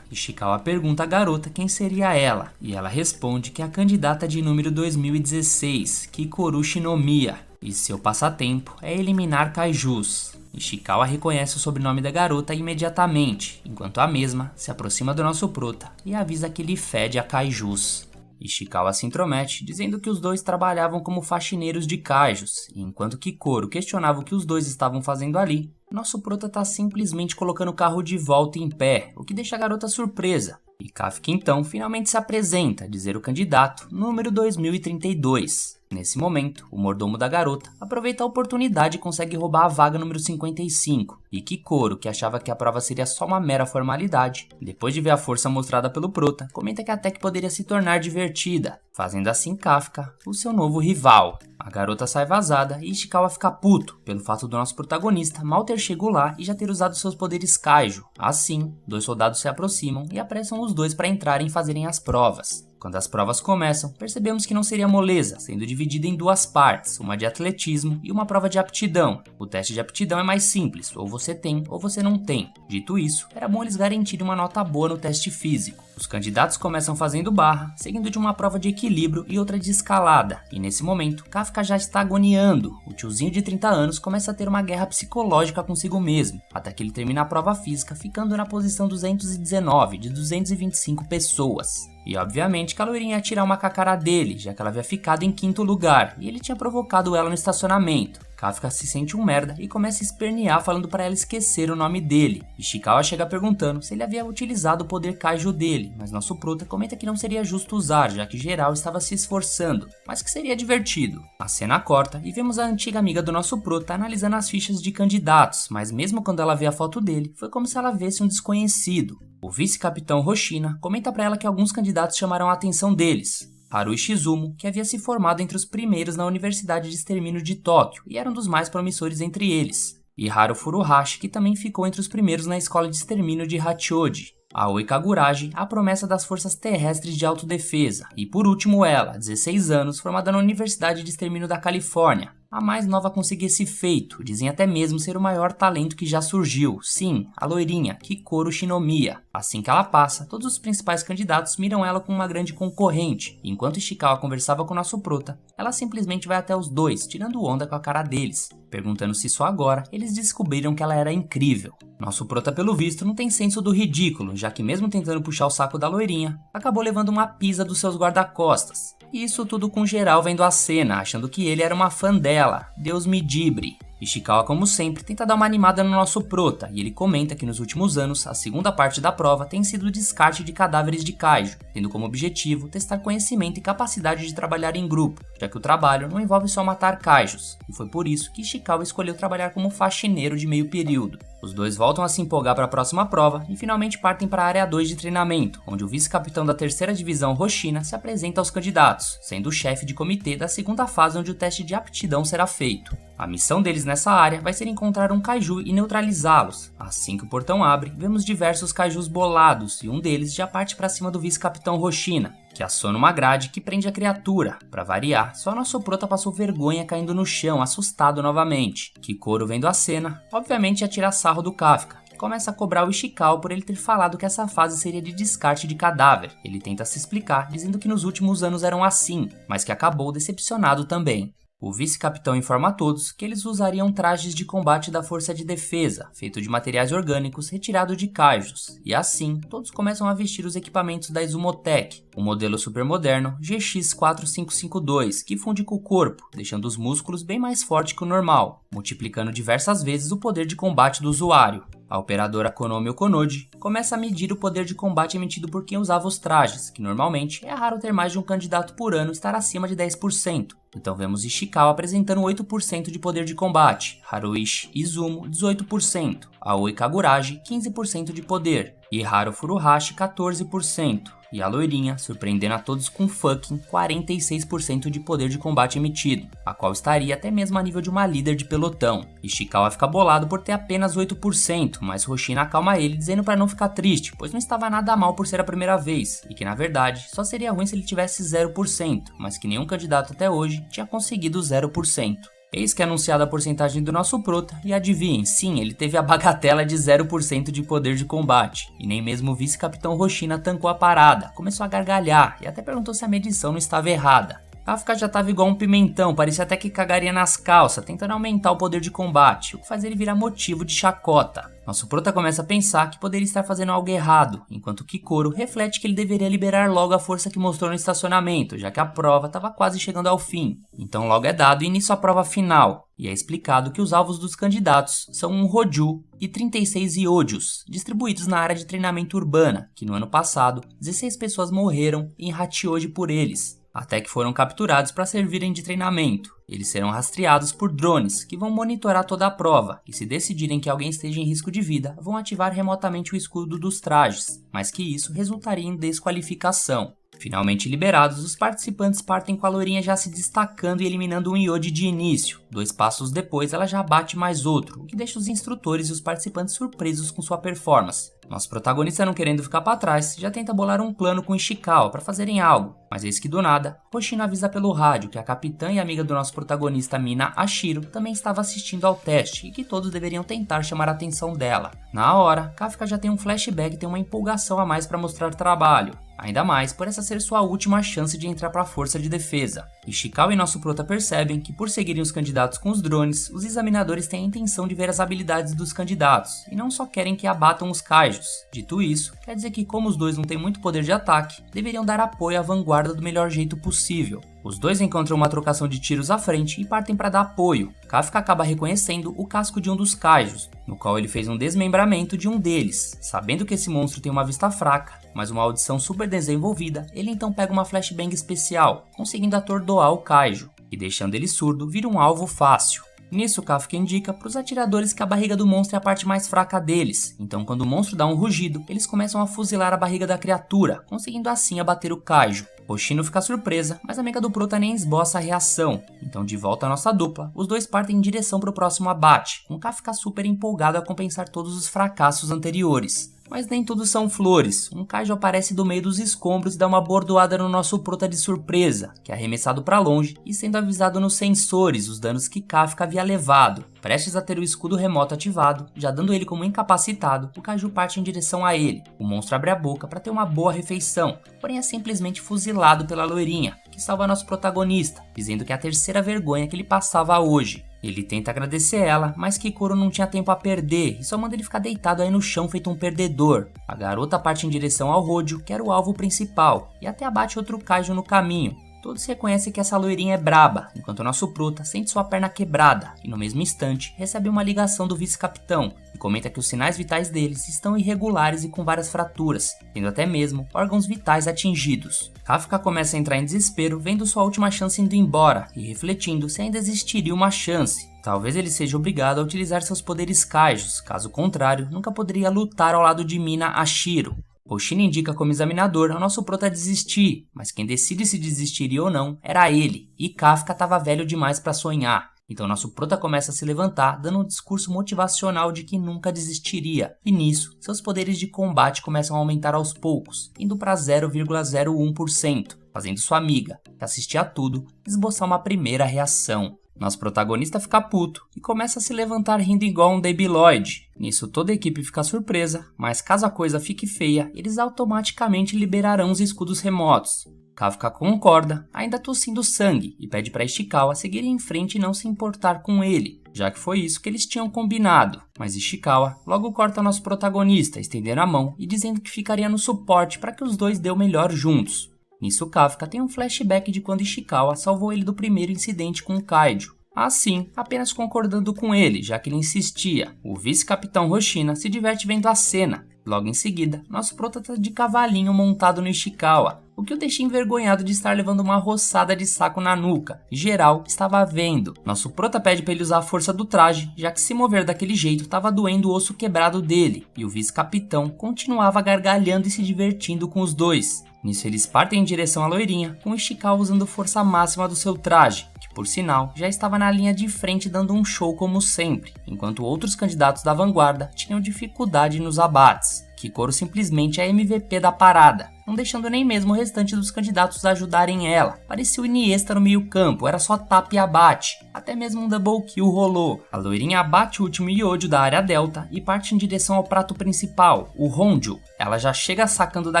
Ishikawa pergunta à garota quem seria ela, e ela responde que é a candidata de número 2016, Kikoru Shinomiya, e seu passatempo é eliminar kaijus. Ishikawa reconhece o sobrenome da garota imediatamente, enquanto a mesma se aproxima do nosso prota e avisa que lhe fede a kaijus. Ishikawa se intromete, dizendo que os dois trabalhavam como faxineiros de kaijus, e enquanto Kikoru questionava o que os dois estavam fazendo ali, nosso prota está simplesmente colocando o carro de volta em pé, o que deixa a garota surpresa. E Kafka então finalmente se apresenta, a dizer o candidato número 2032. Nesse momento, o mordomo da garota aproveita a oportunidade e consegue roubar a vaga número 55, e Kikoru, que achava que a prova seria só uma mera formalidade, depois de ver a força mostrada pelo prota, comenta que até que poderia se tornar divertida, fazendo assim Kafka o seu novo rival. A garota sai vazada e Ishikawa fica puto pelo fato do nosso protagonista mal ter chegado lá e já ter usado seus poderes kaiju. Assim, dois soldados se aproximam e apressam os dois para entrarem e fazerem as provas. Quando as provas começam, percebemos que não seria moleza, sendo dividida em duas partes, uma de atletismo e uma prova de aptidão. O teste de aptidão é mais simples, ou você tem ou você não tem. Dito isso, era bom eles garantirem uma nota boa no teste físico. Os candidatos começam fazendo barra, seguindo de uma prova de equilíbrio e outra de escalada, e nesse momento, Kafka já está agoniando. O tiozinho de 30 anos começa a ter uma guerra psicológica consigo mesmo, até que ele termina a prova física ficando na posição 219 de 225 pessoas. E obviamente que a loirinha ia tirar uma com a cara dele, já que ela havia ficado em 5º lugar, e ele tinha provocado ela no estacionamento. Kafka se sente um merda e começa a espernear falando para ela esquecer o nome dele. Ishikawa chega perguntando se ele havia utilizado o poder kaiju dele, mas nosso prota comenta que não seria justo usar, já que geral estava se esforçando, mas que seria divertido. A cena corta e vemos a antiga amiga do nosso prota analisando as fichas de candidatos, mas mesmo quando ela vê a foto dele, foi como se ela visse um desconhecido. O vice-capitão Hoshina comenta para ela que alguns candidatos chamaram a atenção deles. Haru Shizumo, que havia se formado entre os primeiros na Universidade de Extermínio de Tóquio e era um dos mais promissores entre eles. E Haru Furuhashi, que também ficou entre os primeiros na Escola de Extermínio de Hachioji. Aoi Kagurashi, a promessa das Forças Terrestres de Autodefesa. E por último ela, 16 anos, formada na Universidade de Extermínio da Califórnia. A mais nova a conseguir esse feito, dizem até mesmo ser o maior talento que já surgiu. Sim, a loirinha, Kikoru Shinomiya. Assim que ela passa, todos os principais candidatos miram ela como uma grande concorrente. E enquanto Ishikawa conversava com o nosso prota, ela simplesmente vai até os dois, tirando onda com a cara deles, perguntando se só agora eles descobriram que ela era incrível. Nosso prota, pelo visto, não tem senso do ridículo, já que mesmo tentando puxar o saco da loirinha, acabou levando uma pisa dos seus guarda-costas. E isso tudo com geral vendo a cena, achando que ele era uma fã dela. Deus me dibre. Ishikawa, como sempre, tenta dar uma animada no nosso prota, e ele comenta que nos últimos anos, a segunda parte da prova tem sido o descarte de cadáveres de kaiju, tendo como objetivo testar conhecimento e capacidade de trabalhar em grupo, já que o trabalho não envolve só matar kaijus, e foi por isso que Ishikawa escolheu trabalhar como faxineiro de meio período. Os dois voltam a se empolgar para a próxima prova e finalmente partem para a área 2 de treinamento, onde o vice-capitão da 3ª divisão Hoshina se apresenta aos candidatos, sendo o chefe de comitê da segunda fase onde o teste de aptidão será feito. A missão deles nessa área vai ser encontrar um kaiju e neutralizá-los. Assim que o portão abre, vemos diversos kaijus bolados e um deles já parte para cima do vice-capitão Hoshina, que aciona uma grade que prende a criatura. Para variar, só nosso prota passou vergonha caindo no chão, assustado novamente. Kikoru, vendo a cena, obviamente ia tirar sarro do Kafka, que começa a cobrar o Ishikawa por ele ter falado que essa fase seria de descarte de cadáver. Ele tenta se explicar, dizendo que nos últimos anos eram assim, mas que acabou decepcionado também. O vice-capitão informa a todos que eles usariam trajes de combate da Força de Defesa, feito de materiais orgânicos retirados de kaijus, e assim, todos começam a vestir os equipamentos da Izumotech, um modelo supermoderno GX4552, que funde com o corpo, deixando os músculos bem mais fortes que o normal, multiplicando diversas vezes o poder de combate do usuário. A operadora Konomi Okonoji começa a medir o poder de combate emitido por quem usava os trajes, que normalmente é raro ter mais de um candidato por ano estar acima de 10%. Então vemos Ishikawa apresentando 8% de poder de combate, Haruishi Izumo 18%, Aoi Kagurashi 15% de poder e Haru Furuhashi 14%. E a loirinha, surpreendendo a todos com fucking 46% de poder de combate emitido, a qual estaria até mesmo a nível de uma líder de pelotão. Ishikawa fica bolado por ter apenas 8%, mas Hoshina acalma ele dizendo para não ficar triste, pois não estava nada mal por ser a primeira vez, e que na verdade só seria ruim se ele tivesse 0%, mas que nenhum candidato até hoje tinha conseguido 0%. Eis que é anunciada a porcentagem do nosso prota, e adivinhem, sim, ele teve a bagatela de 0% de poder de combate. E nem mesmo o vice-capitão Hoshina tancou a parada, começou a gargalhar e até perguntou se a medição não estava errada. Kafka já estava igual um pimentão, parecia até que cagaria nas calças, tentando aumentar o poder de combate, o que faz ele virar motivo de chacota. Nosso prota começa a pensar que poderia estar fazendo algo errado, enquanto Kikoro reflete que ele deveria liberar logo a força que mostrou no estacionamento, já que a prova estava quase chegando ao fim. Então logo é dado início à prova final, e é explicado que os alvos dos candidatos são um Roju e 36 Iojus, distribuídos na área de treinamento urbana, que no ano passado 16 pessoas morreram em Hachioji por eles, até que foram capturados para servirem de treinamento. Eles serão rastreados por drones, que vão monitorar toda a prova, e se decidirem que alguém esteja em risco de vida, vão ativar remotamente o escudo dos trajes, mas que isso resultaria em desqualificação. Finalmente liberados, os participantes partem com a loirinha já se destacando e eliminando um Ioji de início. 2 passos depois, ela já bate mais outro, o que deixa os instrutores e os participantes surpresos com sua performance. Nosso protagonista, não querendo ficar para trás, já tenta bolar um plano com Ishikawa para fazerem algo, mas eis que do nada, Hoshino avisa pelo rádio que a capitã e amiga do nosso protagonista, Mina Ashiro, também estava assistindo ao teste e que todos deveriam tentar chamar a atenção dela. Na hora, Kafka já tem um flashback e tem uma empolgação a mais para mostrar trabalho. Ainda mais por essa ser sua última chance de entrar para a força de defesa. Ishikawa e nosso prota percebem que por seguirem os candidatos com os drones, os examinadores têm a intenção de ver as habilidades dos candidatos, e não só querem que abatam os kaijus. Dito isso, quer dizer que como os dois não têm muito poder de ataque, deveriam dar apoio à vanguarda do melhor jeito possível. Os dois encontram uma trocação de tiros à frente e partem para dar apoio. Kafka acaba reconhecendo o casco de um dos kaijus, no qual ele fez um desmembramento de um deles. Sabendo que esse monstro tem uma vista fraca, mas uma audição super desenvolvida, ele então pega uma flashbang especial, conseguindo atordoar o kaiju, e deixando ele surdo, vira um alvo fácil. Nisso, Kafka indica para os atiradores que a barriga do monstro é a parte mais fraca deles, então quando o monstro dá um rugido, eles começam a fuzilar a barriga da criatura, conseguindo assim abater o kaiju. Hoshino fica surpresa, mas a amiga do prota nem esboça a reação. Então, de volta à nossa dupla, os dois partem em direção para o próximo abate, com Kafka super empolgado a compensar todos os fracassos anteriores. Mas nem tudo são flores. Um kaiju aparece do meio dos escombros e dá uma bordoada no nosso prota de surpresa, que é arremessado para longe e sendo avisado nos sensores os danos que Kafka havia levado. Prestes a ter o escudo remoto ativado, já dando ele como incapacitado, o kaiju parte em direção a ele. O monstro abre a boca para ter uma boa refeição, porém é simplesmente fuzilado pela loirinha, que salva nosso protagonista, dizendo que é a terceira vergonha que ele passava hoje. Ele tenta agradecer ela, mas Kikoro não tinha tempo a perder e só manda ele ficar deitado aí no chão feito um perdedor. A garota parte em direção ao Rojo, que era o alvo principal, e até abate outro kaiju no caminho. Todos reconhecem que essa loirinha é braba, enquanto o nosso prota sente sua perna quebrada e no mesmo instante recebe uma ligação do vice-capitão, que comenta que os sinais vitais deles estão irregulares e com várias fraturas, tendo até mesmo órgãos vitais atingidos. Kafka começa a entrar em desespero vendo sua última chance indo embora e refletindo se ainda existiria uma chance. Talvez ele seja obrigado a utilizar seus poderes kaijus, caso contrário, nunca poderia lutar ao lado de Mina Ashiro. Hoshino indica como examinador ao nosso prota desistir, mas quem decide se desistiria ou não era ele, e Kafka estava velho demais para sonhar. Então nosso prota começa a se levantar, dando um discurso motivacional de que nunca desistiria, e nisso, seus poderes de combate começam a aumentar aos poucos, indo para 0,01%, fazendo sua amiga, que assistia a tudo, esboçar uma primeira reação. Nosso protagonista fica puto e começa a se levantar rindo igual um debiloide. Nisso toda a equipe fica surpresa, mas caso a coisa fique feia, eles automaticamente liberarão os escudos remotos. Kafka concorda, ainda tossindo sangue, e pede para Ishikawa seguir em frente e não se importar com ele, já que foi isso que eles tinham combinado. Mas Ishikawa logo corta nosso protagonista, estendendo a mão e dizendo que ficaria no suporte para que os dois dêem o melhor juntos. Nisso, Kafka tem um flashback de quando Ishikawa salvou ele do primeiro incidente com o Kaiju. Assim, apenas concordando com ele, já que ele insistia. O vice-capitão Hoshina se diverte vendo a cena. Logo em seguida, nosso prota tá de cavalinho montado no Ishikawa, o que o deixa envergonhado de estar levando uma roçada de saco na nuca. Geral estava vendo. Nosso prota pede para ele usar a força do traje, já que se mover daquele jeito estava doendo o osso quebrado dele, e o vice-capitão continuava gargalhando e se divertindo com os dois. Nisso eles partem em direção à loirinha, com Ishikawa usando força máxima do seu traje, que por sinal já estava na linha de frente dando um show como sempre, enquanto outros candidatos da vanguarda tinham dificuldade nos abates. Kikoro simplesmente é MVP da parada, não deixando nem mesmo o restante dos candidatos ajudarem ela. Parecia o Iniesta no meio campo, era só tapa e abate. Até mesmo um double kill rolou. A loirinha abate o último Yojo da área delta e parte em direção ao prato principal, o Honju. Ela já chega sacando da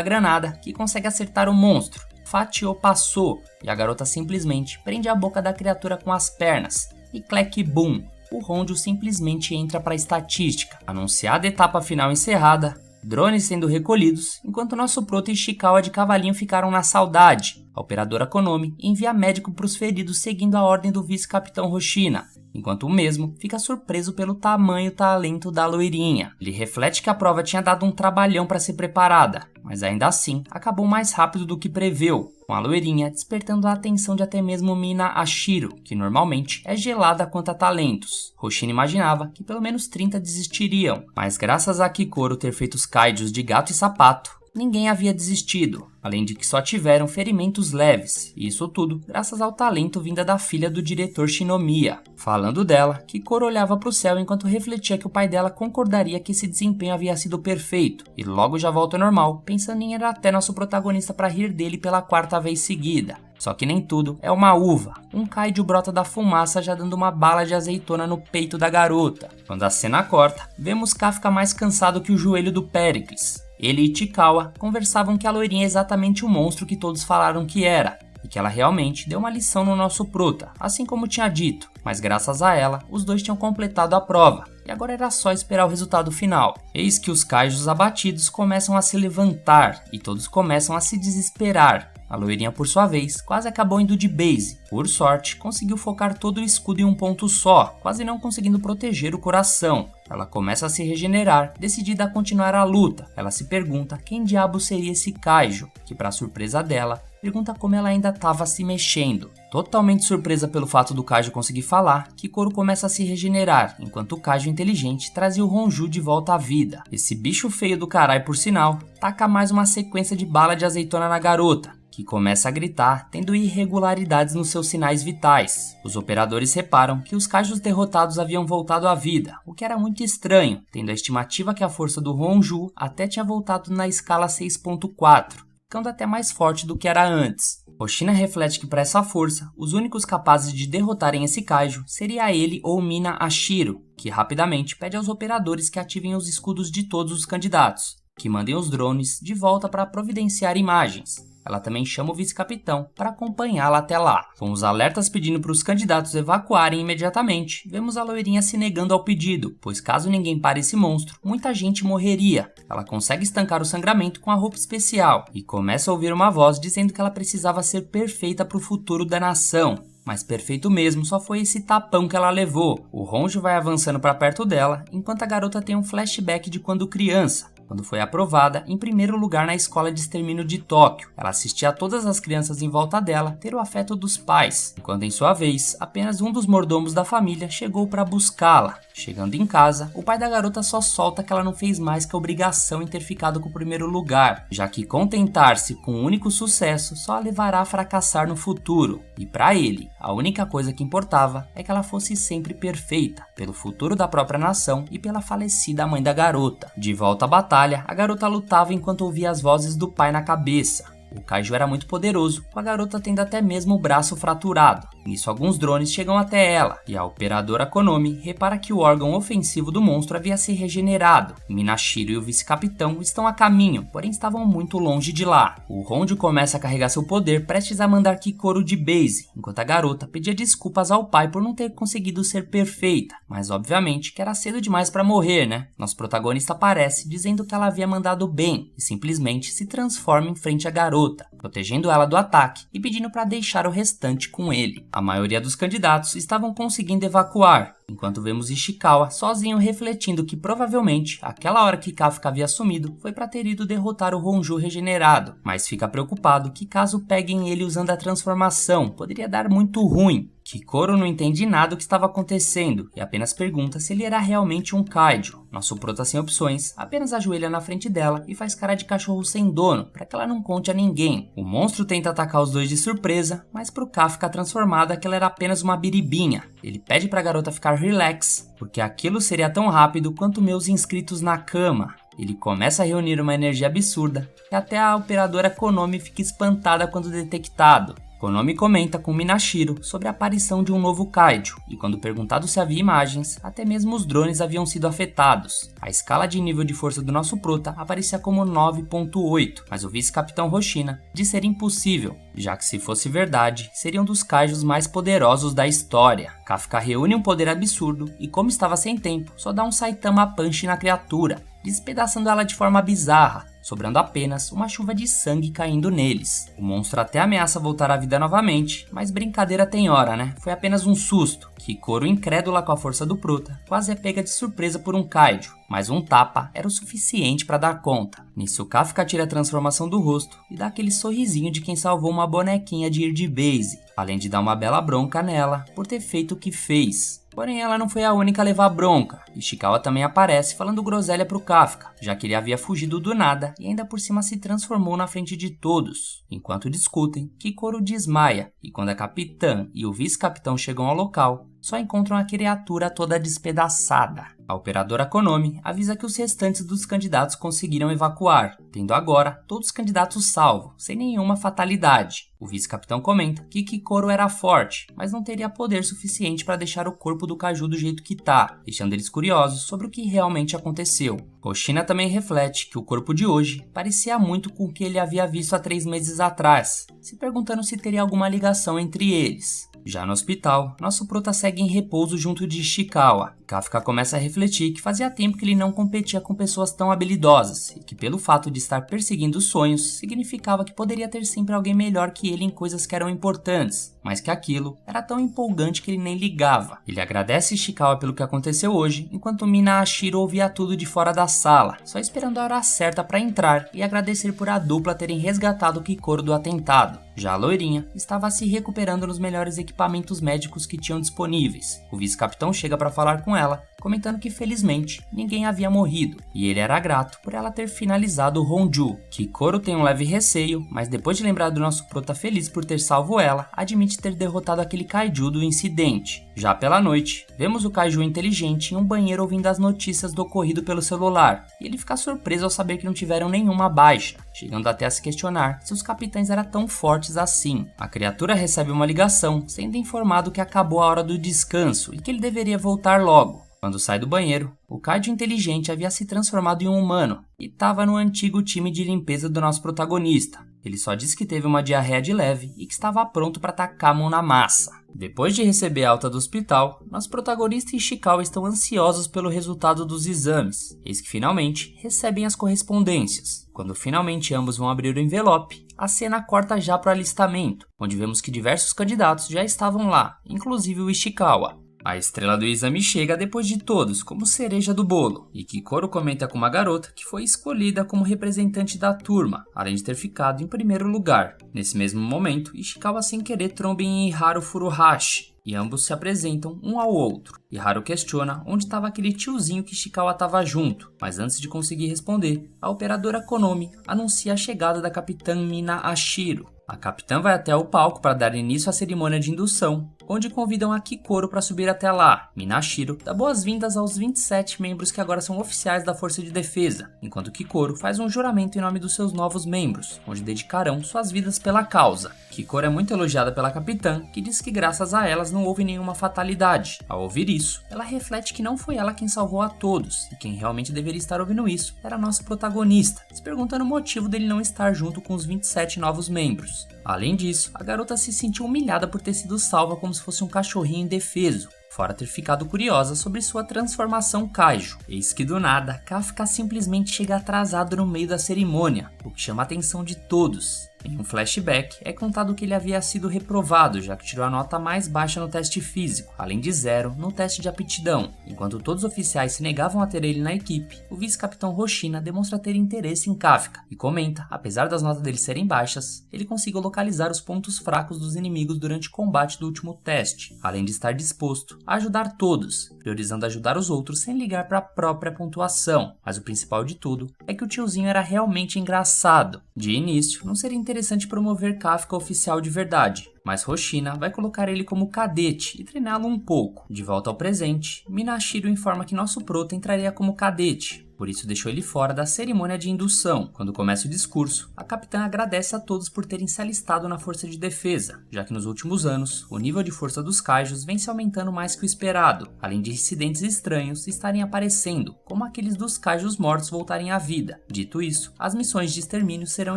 granada, que consegue acertar o monstro. Fatiou passou, e a garota simplesmente prende a boca da criatura com as pernas. E clec boom, o Honju simplesmente entra para a estatística. Anunciada a etapa final encerrada, drones sendo recolhidos, enquanto nosso prota e Ishikawa de cavalinho ficaram na saudade. A operadora Konomi envia médico para os feridos seguindo a ordem do vice-capitão Hoshina, enquanto o mesmo fica surpreso pelo tamanho e talento da loirinha. Ele reflete que a prova tinha dado um trabalhão para ser preparada, mas ainda assim acabou mais rápido do que preveu, com a loirinha despertando a atenção de até mesmo Mina Ashiro, que normalmente é gelada quanto a talentos. Hoshina imaginava que pelo menos 30 desistiriam, mas graças a Kikoro ter feito os kaijus de gato e sapato, ninguém havia desistido, além de que só tiveram ferimentos leves, e isso tudo graças ao talento vinda da filha do diretor Shinomiya. Falando dela, Kikoro olhava para o céu enquanto refletia que o pai dela concordaria que esse desempenho havia sido perfeito, e logo já volta ao normal, pensando em ir até nosso protagonista para rir dele pela 4ª vez seguida. Só que nem tudo é uma uva. Um kaiju brota da fumaça já dando uma bala de azeitona no peito da garota. Quando a cena corta, vemos Kafka mais cansado que o joelho do Péricles. Ele e Chikawa conversavam que a loirinha é exatamente o monstro que todos falaram que era, e que ela realmente deu uma lição no nosso prota, assim como tinha dito, mas graças a ela, os dois tinham completado a prova, e agora era só esperar o resultado final. Eis que os kaijus abatidos começam a se levantar, e todos começam a se desesperar. A loirinha, por sua vez, quase acabou indo de base. Por sorte, conseguiu focar todo o escudo em um ponto só, quase não conseguindo proteger o coração. Ela começa a se regenerar, decidida a continuar a luta. Ela se pergunta quem diabo seria esse kaiju, que para surpresa dela, pergunta como ela ainda estava se mexendo. Totalmente surpresa pelo fato do kaiju conseguir falar, Kikoro começa a se regenerar, enquanto o kaiju inteligente trazia o Honju de volta à vida. Esse bicho feio do caralho, por sinal, taca mais uma sequência de bala de azeitona na garota, que começa a gritar, tendo irregularidades nos seus sinais vitais. Os operadores reparam que os kaijus derrotados haviam voltado à vida, o que era muito estranho, tendo a estimativa que a força do Honju até tinha voltado na escala 6.4, ficando até mais forte do que era antes. Hoshina reflete que para essa força, os únicos capazes de derrotarem esse kaiju seria ele ou Mina Ashiro, que rapidamente pede aos operadores que ativem os escudos de todos os candidatos, que mandem os drones de volta para providenciar imagens. Ela também chama o vice-capitão para acompanhá-la até lá. Com os alertas pedindo para os candidatos evacuarem imediatamente, vemos a loirinha se negando ao pedido, pois caso ninguém pare esse monstro, muita gente morreria. Ela consegue estancar o sangramento com a roupa especial e começa a ouvir uma voz dizendo que ela precisava ser perfeita para o futuro da nação. Mas perfeito mesmo só foi esse tapão que ela levou. O Honju vai avançando para perto dela, enquanto a garota tem um flashback de quando criança, quando foi aprovada em primeiro lugar na escola de extermínio de Tóquio. Ela assistia a todas as crianças em volta dela ter o afeto dos pais, enquanto em sua vez, apenas um dos mordomos da família chegou para buscá-la. Chegando em casa, o pai da garota só solta que ela não fez mais que a obrigação em ter ficado com o primeiro lugar, já que contentar-se com um único sucesso só a levará a fracassar no futuro. E para ele, a única coisa que importava é que ela fosse sempre perfeita, pelo futuro da própria nação e pela falecida mãe da garota. De volta à batalha, a garota lutava enquanto ouvia as vozes do pai na cabeça. O kaiju era muito poderoso, com a garota tendo até mesmo o braço fraturado. Nisso, alguns drones chegam até ela, e a operadora Konomi repara que o órgão ofensivo do monstro havia se regenerado. Minashiro e o vice-capitão estão a caminho, porém estavam muito longe de lá. O Honjo começa a carregar seu poder, prestes a mandar Kikoro de base, enquanto a garota pedia desculpas ao pai por não ter conseguido ser perfeita, mas obviamente que era cedo demais para morrer, né? Nosso protagonista aparece dizendo que ela havia mandado bem e simplesmente se transforma em frente à garota, protegendo ela do ataque e pedindo para deixar o restante com ele. A maioria dos candidatos estavam conseguindo evacuar, enquanto vemos Ishikawa sozinho refletindo que provavelmente aquela hora que Kafka havia sumido foi para ter ido derrotar o Honjo regenerado, mas fica preocupado que caso peguem ele usando a transformação, poderia dar muito ruim. Kikoro não entende nada do que estava acontecendo e apenas pergunta se ele era realmente um kaiju. Nosso prota sem opções apenas ajoelha na frente dela e faz cara de cachorro sem dono para que ela não conte a ninguém. O monstro tenta atacar os dois de surpresa, mas pro Kafka transformada aquela era apenas uma biribinha. Ele pede pra garota ficar relax, porque aquilo seria tão rápido quanto meus inscritos na cama. Ele começa a reunir uma energia absurda e até a operadora Konomi fica espantada quando detectado. Konomi comenta com Minashiro sobre a aparição de um novo kaiju, e quando perguntado se havia imagens, até mesmo os drones haviam sido afetados. A escala de nível de força do nosso prota aparecia como 9.8, mas o vice-capitão Hoshina diz ser impossível, já que se fosse verdade, seria um dos kaijus mais poderosos da história. Kafka reúne um poder absurdo e, como estava sem tempo, só dá um Saitama Punch na criatura, despedaçando ela de forma bizarra, sobrando apenas uma chuva de sangue caindo neles. O monstro até ameaça voltar à vida novamente, mas brincadeira tem hora, né? Foi apenas um susto. Kikoro, incrédula com a força do prota, quase é pega de surpresa por um kaiju, mas um tapa era o suficiente para dar conta. Nisso, Kafka tira a transformação do rosto e dá aquele sorrisinho de quem salvou uma bonequinha de ir de base, além de dar uma bela bronca nela por ter feito o que fez. Porém, ela não foi a única a levar bronca. Ishikawa também aparece falando groselha pro Kafka, já que ele havia fugido do nada e ainda por cima se transformou na frente de todos. Enquanto discutem, Kikoro desmaia, e quando a capitã e o vice-capitão chegam ao local, só encontram a criatura toda despedaçada. A operadora Konomi avisa que os restantes dos candidatos conseguiram evacuar, tendo agora todos os candidatos salvos, sem nenhuma fatalidade. O vice-capitão comenta que Kikoro era forte, mas não teria poder suficiente para deixar o corpo do kaiju do jeito que tá, deixando eles curiosos sobre o que realmente aconteceu. Hoshina também reflete que o corpo de hoje parecia muito com o que ele havia visto há 3 meses atrás, se perguntando se teria alguma ligação entre eles. Já no hospital, nosso prota segue em repouso junto de Ishikawa. Kafka começa a refletir que fazia tempo que ele não competia com pessoas tão habilidosas e que pelo fato de estar perseguindo os sonhos, significava que poderia ter sempre alguém melhor que ele em coisas que eram importantes, mas que aquilo era tão empolgante que ele nem ligava. Ele agradece Ishikawa pelo que aconteceu hoje, enquanto Minashiro ouvia tudo de fora da sala, só esperando a hora certa para entrar e agradecer por a dupla terem resgatado Kikoro do atentado. Já a loirinha estava se recuperando nos melhores equipamentos médicos que tinham disponíveis. O vice-capitão chega para falar com ela, comentando que felizmente ninguém havia morrido, e ele era grato por ela ter finalizado o Honju. Kikoro tem um leve receio, mas depois de lembrar do nosso prota feliz por ter salvo ela, admite ter derrotado aquele kaiju do incidente. Já pela noite, vemos o kaiju inteligente em um banheiro ouvindo as notícias do ocorrido pelo celular, e ele fica surpreso ao saber que não tiveram nenhuma baixa, chegando até a se questionar se os capitães eram tão fortes assim. A criatura recebe uma ligação, sendo informado que acabou a hora do descanso e que ele deveria voltar logo. Quando sai do banheiro, o kaiju inteligente havia se transformado em um humano e estava no antigo time de limpeza do nosso protagonista. Ele só disse que teve uma diarreia de leve e que estava pronto para tacar a mão na massa. Depois de receber a alta do hospital, nosso protagonista e Ishikawa estão ansiosos pelo resultado dos exames. Eis que finalmente recebem as correspondências. Quando finalmente ambos vão abrir o envelope, a cena corta já para o alistamento, onde vemos que diversos candidatos já estavam lá, inclusive o Ishikawa. A estrela do exame chega depois de todos, como cereja do bolo, e Kikoro comenta com uma garota que foi escolhida como representante da turma, além de ter ficado em primeiro lugar. Nesse mesmo momento, Ishikawa sem querer tromba em Iharu Furuhashi, e ambos se apresentam um ao outro. Iharu questiona onde estava aquele tiozinho que Ishikawa estava junto, mas antes de conseguir responder, a operadora Konomi anuncia a chegada da capitã Mina Ashiro. A capitã vai até o palco para dar início à cerimônia de indução, onde convidam a Kikoro para subir até lá. Minashiro dá boas-vindas aos 27 membros que agora são oficiais da Força de Defesa, enquanto Kikoro faz um juramento em nome dos seus novos membros, onde dedicarão suas vidas pela causa. Kikoro é muito elogiada pela capitã, que diz que graças a elas não houve nenhuma fatalidade. Ao ouvir isso, ela reflete que não foi ela quem salvou a todos, e quem realmente deveria estar ouvindo isso era nosso protagonista, se perguntando o motivo dele não estar junto com os 27 novos membros. Além disso, a garota se sentiu humilhada por ter sido salva como se fosse um cachorrinho indefeso, fora ter ficado curiosa sobre sua transformação Kaiju. Eis que do nada, Kafka simplesmente chega atrasado no meio da cerimônia, o que chama a atenção de todos. Em um flashback, é contado que ele havia sido reprovado, já que tirou a nota mais baixa no teste físico, além de 0 no teste de aptidão. Enquanto todos os oficiais se negavam a ter ele na equipe, o vice-capitão Hoshina demonstra ter interesse em Kafka e comenta, apesar das notas dele serem baixas, ele conseguiu localizar os pontos fracos dos inimigos durante o combate do último teste, além de estar disposto a ajudar todos, priorizando ajudar os outros sem ligar para a própria pontuação. Mas o principal de tudo é que o tiozinho era realmente engraçado. De início, não seria interessante promover Kafka oficial de verdade, mas Hoshina vai colocar ele como cadete e treiná-lo um pouco. De volta ao presente, Minashiro informa que nosso prota entraria como cadete, por isso deixou ele fora da cerimônia de indução. Quando começa o discurso, a capitã agradece a todos por terem se alistado na força de defesa, já que nos últimos anos, o nível de força dos Kaijus vem se aumentando mais que o esperado, além de incidentes estranhos estarem aparecendo, como aqueles dos Kaijus mortos voltarem à vida. Dito isso, as missões de extermínio serão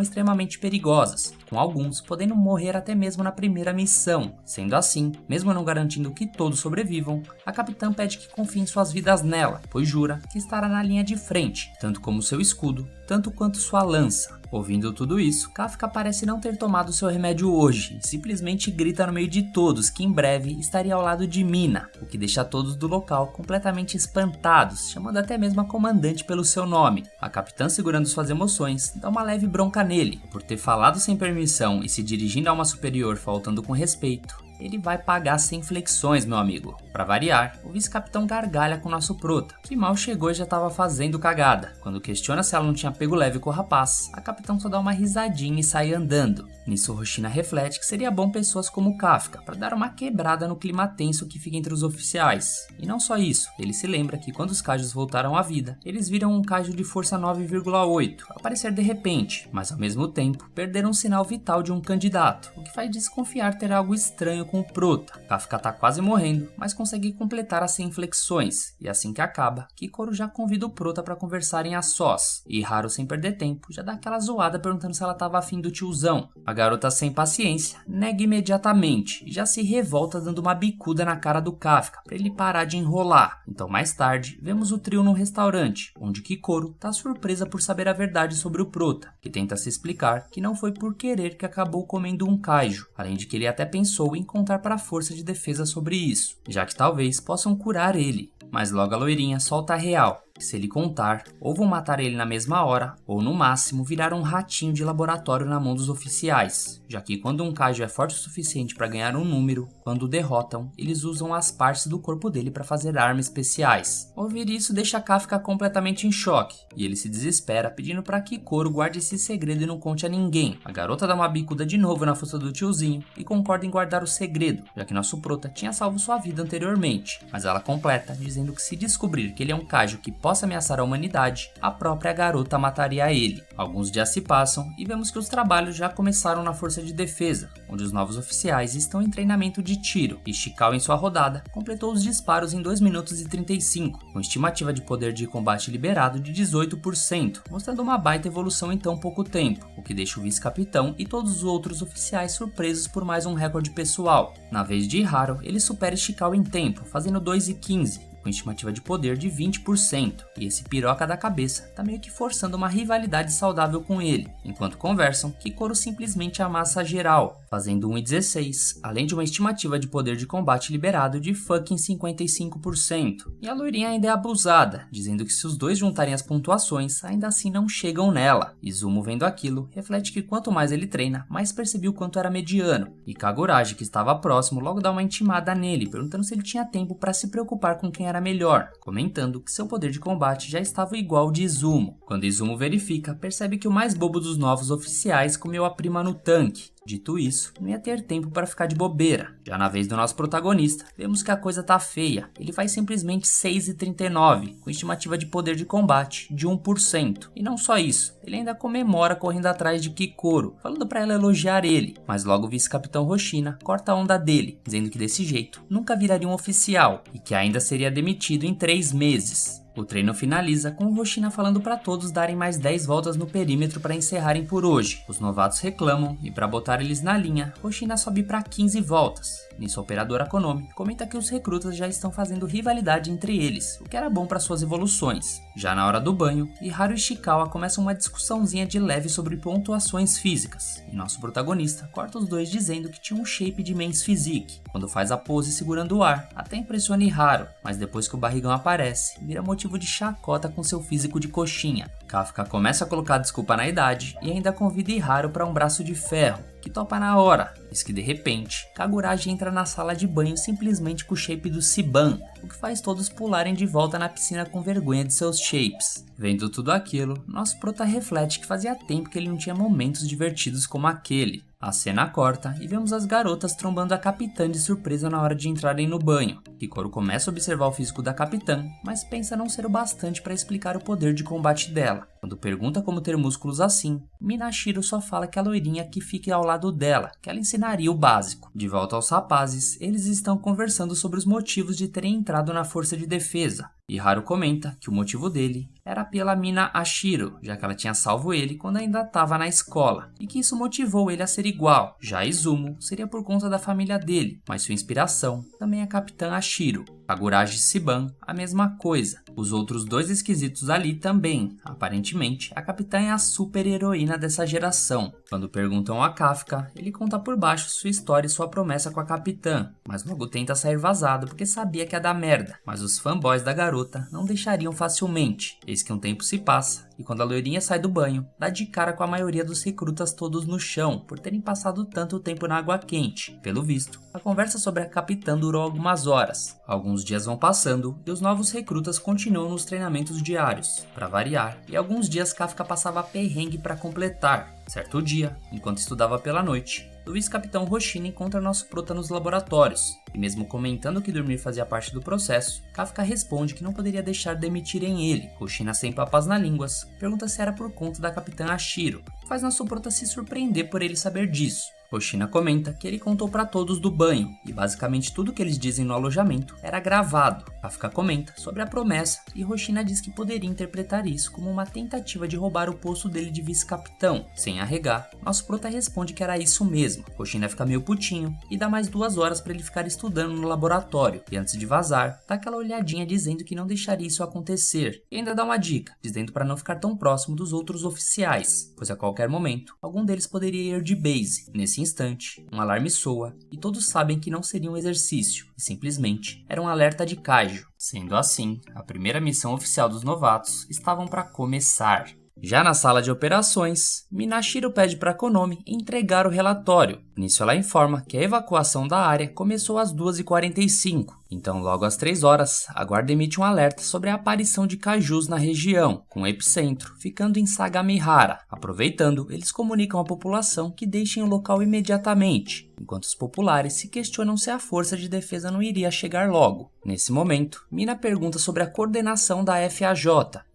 extremamente perigosas, com alguns podendo morrer até mesmo na primeira missão. Sendo assim, mesmo não garantindo que todos sobrevivam, a capitã pede que confiem suas vidas nela, pois jura que estará na linha de frente, tanto como seu escudo, tanto quanto sua lança. Ouvindo tudo isso, Kafka parece não ter tomado seu remédio hoje, e simplesmente grita no meio de todos que em breve estaria ao lado de Mina, o que deixa todos do local completamente espantados, chamando até mesmo a comandante pelo seu nome. A capitã, segurando suas emoções, dá uma leve bronca nele, por ter falado sem permissão e se dirigindo a uma superior faltando com respeito. Ele vai pagar sem flexões, meu amigo. Pra variar, o vice-capitão gargalha com nosso prota, que mal chegou e já tava fazendo cagada. Quando questiona se ela não tinha pego leve com o rapaz, a capitã só dá uma risadinha e sai andando. Nisso, Hoshina reflete que seria bom pessoas como Kafka, pra dar uma quebrada no clima tenso que fica entre os oficiais. E não só isso, ele se lembra que quando os Kaijus voltaram à vida, eles viram um Kaiju de força 9,8 aparecer de repente, mas ao mesmo tempo perderam um sinal vital de um candidato, o que faz desconfiar ter algo estranho com o prota. Kafka tá quase morrendo, mas consegue completar as 100 flexões, e assim que acaba, Kikoro já convida o prota para conversarem a sós, e Haru, sem perder tempo, já dá aquela zoada perguntando se ela tava afim do tiozão. A garota, sem paciência, nega imediatamente, e já se revolta dando uma bicuda na cara do Kafka para ele parar de enrolar. Então mais tarde, vemos o trio num restaurante, onde Kikoro tá surpresa por saber a verdade sobre o prota, que tenta se explicar que não foi por querer que acabou comendo um kaiju, além de que ele até pensou em contar para a força de defesa sobre isso, já que talvez possam curar ele. Mas logo a loirinha solta a real, que se ele contar, ou vão matar ele na mesma hora, ou no máximo virar um ratinho de laboratório na mão dos oficiais, já que quando um kaiju é forte o suficiente para ganhar um número, quando o derrotam, eles usam as partes do corpo dele para fazer armas especiais. Ouvir isso deixa Kafka completamente em choque, e ele se desespera pedindo para que Kikoro guarde esse segredo e não conte a ninguém. A garota dá uma bicuda de novo na força do tiozinho e concorda em guardar o segredo, já que nosso prota tinha salvo sua vida anteriormente, mas ela completa dizendo que se descobrir que ele é um kaiju que possa ameaçar a humanidade, a própria garota mataria ele. Alguns dias se passam e vemos que os trabalhos já começaram na força de defesa, onde os novos oficiais estão em treinamento de tiro, e Shikao em sua rodada completou os disparos em 2 minutos e 35, com estimativa de poder de combate liberado de 18%, mostrando uma baita evolução em tão pouco tempo, o que deixa o vice-capitão e todos os outros oficiais surpresos por mais um recorde pessoal. Na vez de Haru, ele supera Shikao em tempo, fazendo 2:15, com estimativa de poder de 20%, e esse piroca da cabeça tá meio que forçando uma rivalidade saudável com ele. Enquanto conversam, Kikoro simplesmente amassa geral, fazendo 1:16, além de uma estimativa de poder de combate liberado de fucking 55%. E a loirinha ainda é abusada, dizendo que se os dois juntarem as pontuações, ainda assim não chegam nela. Izumo, vendo aquilo, reflete que quanto mais ele treina, mais percebeu quanto era mediano, e Kagurashi, que estava próximo, logo dá uma intimada nele, perguntando se ele tinha tempo para se preocupar com quem era melhor, comentando que seu poder de combate já estava igual ao de Izumo. Quando Izumo verifica, percebe que o mais bobo dos novos oficiais comeu a prima no tanque. Dito isso, não ia ter tempo para ficar de bobeira. Já na vez do nosso protagonista, vemos que a coisa tá feia. Ele faz simplesmente 6,39, com estimativa de poder de combate de 1%. E não só isso, ele ainda comemora correndo atrás de Kikoro, falando para ela elogiar ele. Mas logo o vice-capitão Hoshina corta a onda dele, dizendo que desse jeito nunca viraria um oficial e que ainda seria demitido em 3 meses. O treino finaliza com o Hoshina falando para todos darem mais 10 voltas no perímetro para encerrarem por hoje. Os novatos reclamam e para botar eles na linha, Hoshina sobe para 15 voltas. Nisso, a operadora Konomi comenta que os recrutas já estão fazendo rivalidade entre eles, o que era bom para suas evoluções. Já na hora do banho, Iharu e Ishikawa começam uma discussãozinha de leve sobre pontuações físicas, e nosso protagonista corta os dois dizendo que tinha um shape de men's physique, quando faz a pose segurando o ar, até impressiona Iharu, mas depois que o barrigão aparece, vira motivo de chacota com seu físico de coxinha. Kafka começa a colocar desculpa na idade e ainda convida Iharu para um braço de ferro, que topa na hora, mas que de repente, Kagurashi entra na sala de banho simplesmente com o shape do Siban, o que faz todos pularem de volta na piscina com vergonha de seus shapes. Vendo tudo aquilo, nosso prota reflete que fazia tempo que ele não tinha momentos divertidos como aquele. A cena corta e vemos as garotas trombando a capitã de surpresa na hora de entrarem no banho. Kikoro começa a observar o físico da capitã, mas pensa não ser o bastante para explicar o poder de combate dela. Quando pergunta como ter músculos assim, Minashiro só fala que a loirinha que fique ao lado dela, que ela ensinaria o básico. De volta aos rapazes, eles estão conversando sobre os motivos de terem entrado na força de defesa. Iharu comenta que o motivo dele era pela mina Ashiro, já que ela tinha salvo ele quando ainda estava na escola, e que isso motivou ele a ser igual. Já Izumo seria por conta da família dele, mas sua inspiração também é a capitã Ashiro. Kagurashi e Siban, a mesma coisa. Os outros dois esquisitos ali também. Aparentemente, a capitã é a super heroína dessa geração. Quando perguntam a Kafka, ele conta por baixo sua história e sua promessa com a capitã, mas logo tenta sair vazado porque sabia que ia dar merda. Mas os fanboys da garota não deixariam facilmente. Eis que um tempo se passa, e quando a loirinha sai do banho, dá de cara com a maioria dos recrutas todos no chão, por terem passado tanto tempo na água quente. Pelo visto, a conversa sobre a capitã durou algumas horas. Alguns dias vão passando, e os novos recrutas continuam nos treinamentos diários, para variar, e alguns dias Kafka passava perrengue para completar. Certo dia, enquanto estudava pela noite, o vice-capitão Hoshina encontra nosso prota nos laboratórios, e mesmo comentando que dormir fazia parte do processo, Kafka responde que não poderia deixar demitirem ele. Hoshina, sem papas na línguas, pergunta se era por conta da capitã Ashiro, faz nosso prota se surpreender por ele saber disso. Hoshina comenta que ele contou para todos do banho, e basicamente tudo que eles dizem no alojamento era gravado. Kafka comenta sobre a promessa, e Hoshina diz que poderia interpretar isso como uma tentativa de roubar o posto dele de vice-capitão. Sem arregar, nosso prota responde que era isso mesmo. Hoshina fica meio putinho, e dá mais 2 horas para ele ficar estudando no laboratório, e antes de vazar, dá aquela olhadinha dizendo que não deixaria isso acontecer, e ainda dá uma dica, dizendo para não ficar tão próximo dos outros oficiais, pois a qualquer momento, algum deles poderia ir de base. Nesse instante, um alarme soa e todos sabem que não seria um exercício, e simplesmente era um alerta de Kaijo. Sendo assim, a primeira missão oficial dos novatos estavam para começar. Já na sala de operações, Minashiro pede para Konomi entregar o relatório. Nisso ela informa que a evacuação da área começou às 2h45. Então, logo às 3 horas, a guarda emite um alerta sobre a aparição de kaijus na região, com o epicentro ficando em Sagamihara. Aproveitando, eles comunicam à população que deixem o local imediatamente, enquanto os populares se questionam se a força de defesa não iria chegar logo. Nesse momento, Mina pergunta sobre a coordenação da FAJ,